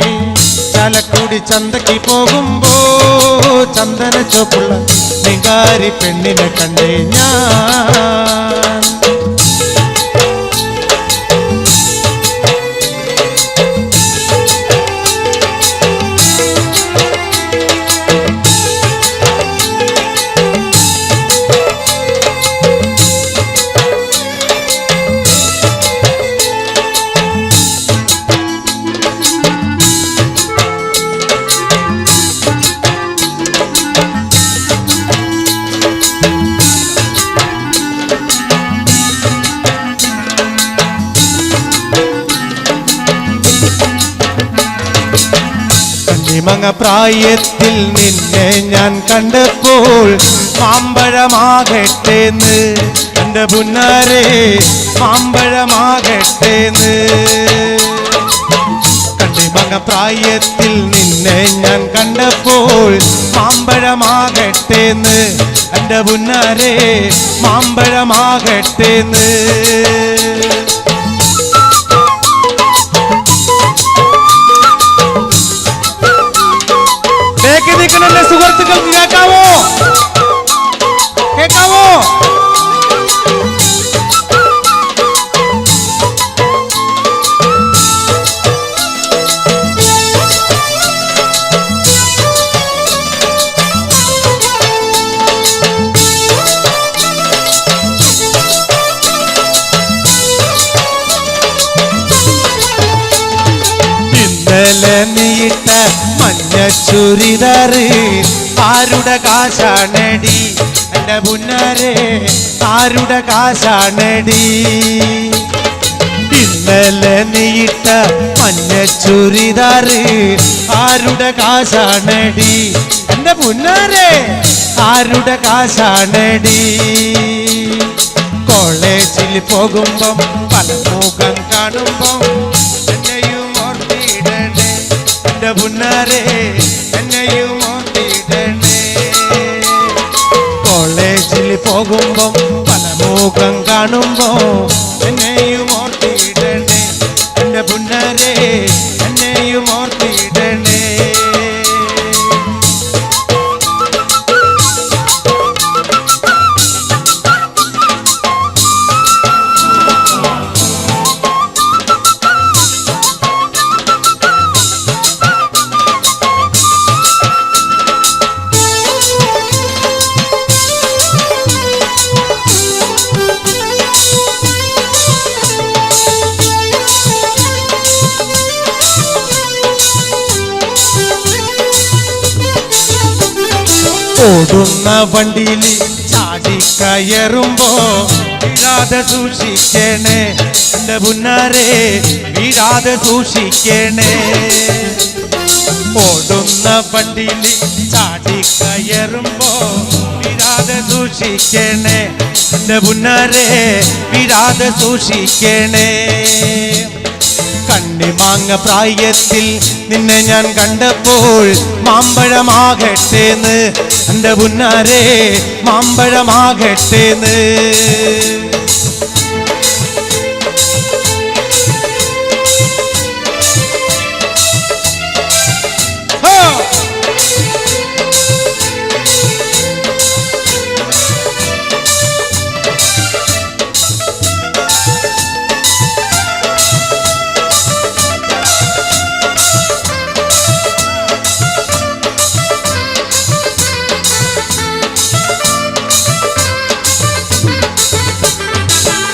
ചാലക്കുടി ചന്തക്ക് പോകുമ്പോ ചന്ദന ചോപ്പുള്ള നികാരി പെണ്ണിനെ കണ്ടേ ഞാൻ. മങ്ങ പ്രായത്തിൽ നിന്നെ ഞാൻ കണ്ടപ്പോൾ മാമ്പഴമാകട്ടേന്ന് എൻ്റെ പുന്നാരെ മാമ്പഴമാകട്ടേന്ന്. കണ്ണിമങ്ങ പ്രായത്തിൽ നിന്നെ ഞാൻ കണ്ടപ്പോൾ മാമ്പഴമാകട്ടേന്ന് എൻ്റെ പുന്നാരെ മാമ്പഴമാകട്ടേന്ന്. നിൽക്കുന്ന സുഹൃത്തുക്കൾക്ക് കേൾക്കാവോ? കേൾക്കാവോ? ഇന്നലെ നീട്ട മഞ്ഞ ചുരിദാറ് ആരുടെ കാശാണടി എൻ്റെ പുന്നാരെ ആരുടെ കാശാണടി. ഇന്നലെ നീട്ട മഞ്ഞ ചുരിദാറ് ആരുടെ കാശാണടി എൻ്റെ പുന്നാരെ ആരുടെ കാശാണടി. കോളേജിൽ പോകുമ്പം പല മുഖം കാണുമ്പം എന്നെയും ഓർത്തിടണേ എൻ്റെ പുന്നാരെ എന്നെയും ഓർത്തിടണേ. കോളേജിൽ പോകുമ്പം പല മുഖം കാണുമ്പോ എന്നെയും ഓർത്തിടണേ എൻ്റെ പുന്നാരെ എന്നെയും ഓർത്തിടണേ. ഓടുന്ന വണ്ടിയിൽ ചാടി കയറുമ്പോ വീഴാതെ സൂക്ഷിക്കണേ എൻ്റെ പുന്നാരെ വീഴാതെ സൂക്ഷിക്കണേ. ഓടുന്ന വണ്ടിയിൽ ചാടി കയറുമ്പോ വീഴാതെ സൂക്ഷിക്കണേ എൻ്റെ പുന്നാരെ വീഴാതെ സൂക്ഷിക്കണേ. കണ്ണിമാങ്ങ പ്രായത്തിൽ നിന്നെ ഞാൻ കണ്ടപ്പോൾ മാമ്പഴമാകട്ടേന്ന് എൻ്റെ പുന്നാരെ മാമ്പഴമാകട്ടേന്ന്.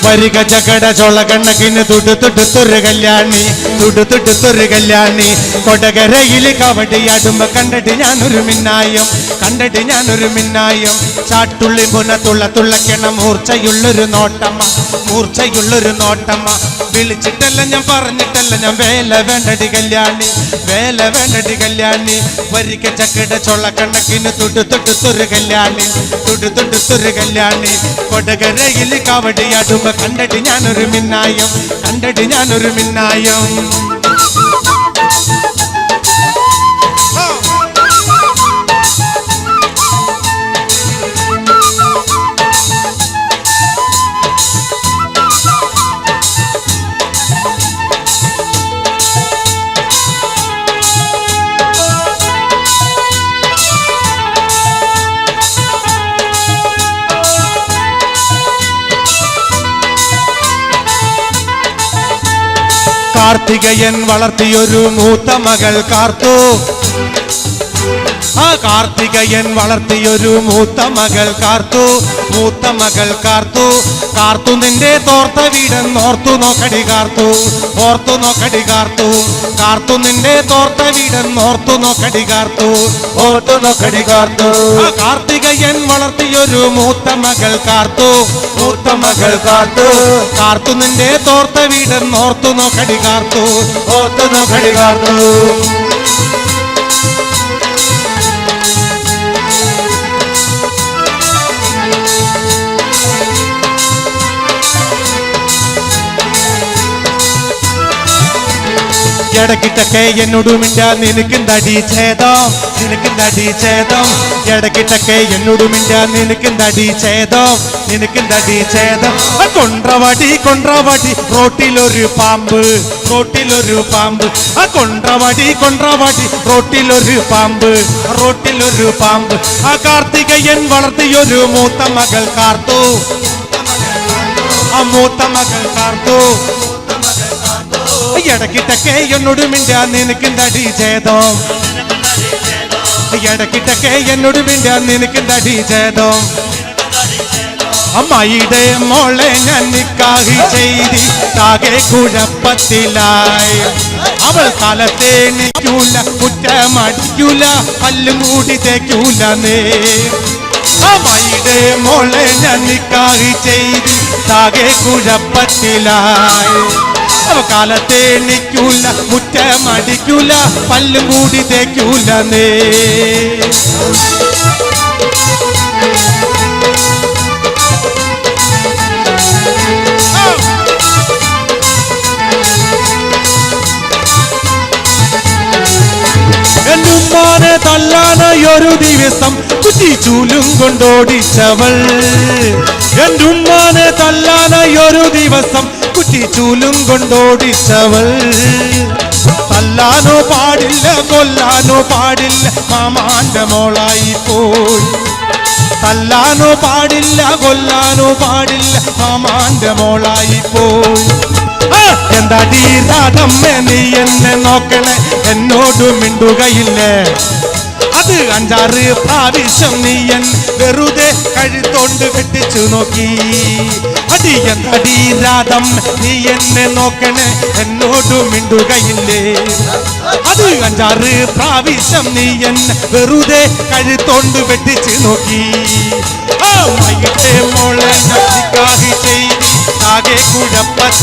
വരിക ചകട ചോള കണ്ണക്കിന് തുടുത്തുടുത്തൊരു കല്യാണി തുടുത്തുടുത്തൊരു കല്യാണി കൊടകരയിൽ കവടിയാടുമ്പോ കണ്ടിട്ട് ഞാനൊരു മിന്നായം കണ്ടിട്ട് ഞാനൊരു മിന്നായം ചാട്ടുള്ളി പുന തുള്ളക്കണ മൂർച്ചയുള്ളൊരു നോട്ടമ്മ മൂർച്ചയുള്ളൊരു നോട്ടമ്മ വിളിച്ചിട്ടല്ല ഞാൻ പറഞ്ഞിട്ടല്ല ഞാൻ വേല വേണ്ടടി കല്യാണി വേല വേണ്ടടി കല്യാണി വരിക ചക്കട ചോള കണ്ണക്കിന് തുടുത്തുടുത്തൊരു കല്യാണി തുടുത്തുടുത്തൊരു കല്യാണി കൊടകരയിൽ കവടിയാടുമ്പോ കണ്ടിട്ട് ഞാനൊരു മിന്നായം കണ്ടിട്ട് ഞാനൊരു മിന്നായം കാർത്തികയൻ വളർത്തിയൊരു മൂത്ത മകൾ കാർത്തു ആ കാർത്തികയൻ വളർത്തിയൊരു മൂത്ത മകൾ കാർത്തു മൂത്ത മകൾ കാർത്തു കാർത്തു നിന്റെ തോർത്ത വീടെന്നോർത്തു നോക്കടി കാർത്തു ഓർത്തു നോക്കടി കാർത്തു കാർത്തു നിന്റെ തോർത്ത വീടെന്നോർത്തു നോക്കടി കാർത്തു ഓർത്തു നോക്കടി കാർത്തു ആ കാർത്തികയൻ വളർത്തിയൊരു മൂത്ത മകൾ കാർത്തു മൂത്ത മകൾ കാർത്തു കാർത്തു നിന്റെ തോർത്ത വീടെന്നോർത്തു നോക്കടി കാർത്തു ഓർത്തു നോക്കടി കാർത്തു ഇടക്കിട്ടൊക്കെ എന്നോട് മിണ്ടാ നിനക്കെന്തടി ഛേദം നിനക്കെന്തടി ഛേദം ഇടക്കിട്ടൊക്കെ എന്നോട് മിണ്ടാ നിനക്കെന്തടി ഛേദം നിനക്കെന്തടി ഛേദം കൊണ്ട്രവടി കൊണ്ട്രവടി റോട്ടിലൊരു പാമ്പ് റോട്ടിലൊരു പാമ്പ് ആ കൊണ്ട്രവടി കൊണ്ട്രവടി റോട്ടിലൊരു പാമ്പ് റോട്ടിലൊരു പാമ്പ് ആ കാർത്തികയൻ വളർത്തിയൊരു മൂത്ത മകൾ കാർത്തു ആ മൂത്ത മകൾ കാർത്തു ഇടക്കിട്ടൊക്കെ എന്നോട് മിണ്ടാ നിനക്കെന്തടി ഛേദം ഇടക്കിട്ടൊക്കെ എന്നോട് മിണ്ടാ നിനക്കെന്തടി ഛേദം അമ്മായിയുടെ മോളെ ഞാൻ നിക്കാഹി ചെയ്തി താകെ കുഴപ്പത്തിലായി അവൾ കാലത്തെ നിൽക്കൂല കുറ്റമടിക്കൂല പല്ലും കൂടി തേക്കൂല നേ അമ്മായിയുടെ മോളെ ഞാൻ നിക്കാഹി ചെയ്തി താകെ കുഴപ്പത്തിലായി കാലത്തെ എണ്ണിക്കൂല മുറ്റമടിക്കൂല പല്ലും കൂടി തേക്കൂല നേ എന്നുമ്മാനെ തല്ലാനൊരു ദിവസം കുറ്റിച്ചൂലും കൊണ്ടോടിച്ചവൾ എന്നുമ്മാനെ തല്ലാനൊരു ദിവസം കുറ്റിച്ചൂലും കൊണ്ടോടിച്ചവൾ തല്ലാനോ പാടില്ല കൊല്ലാനോ പാടില്ല മാമാന്റെ മോളായി പോയി തല്ലാനോ പാടില്ല കൊല്ലാനോ പാടില്ല മാമാന്റെ മോളായി പോയി എന്താടി രാധമ്മേ നീ എന്നെ നോക്കണേ എന്നോട് മിണ്ടുകയില്ലേ അത് 5-6 പ്രാവശ്യം നീയൻ വെറുതെ കഴുത്തോണ്ട് വെട്ടിച്ചു നോക്കി അടി എന്താടി രാധം നീ എന്നെ നോക്കണേ എന്നോട് മിണ്ടുകയില്ലേ അത് 5-6 പ്രാവശ്യം നീയൻ വെറുതെ കഴുത്തോണ്ട് വെട്ടിച്ചു നോക്കി ആ മൈയുടെ മോളെ നിക്കാഹി ചെയ്ത് ആകെ കുഴപ്പ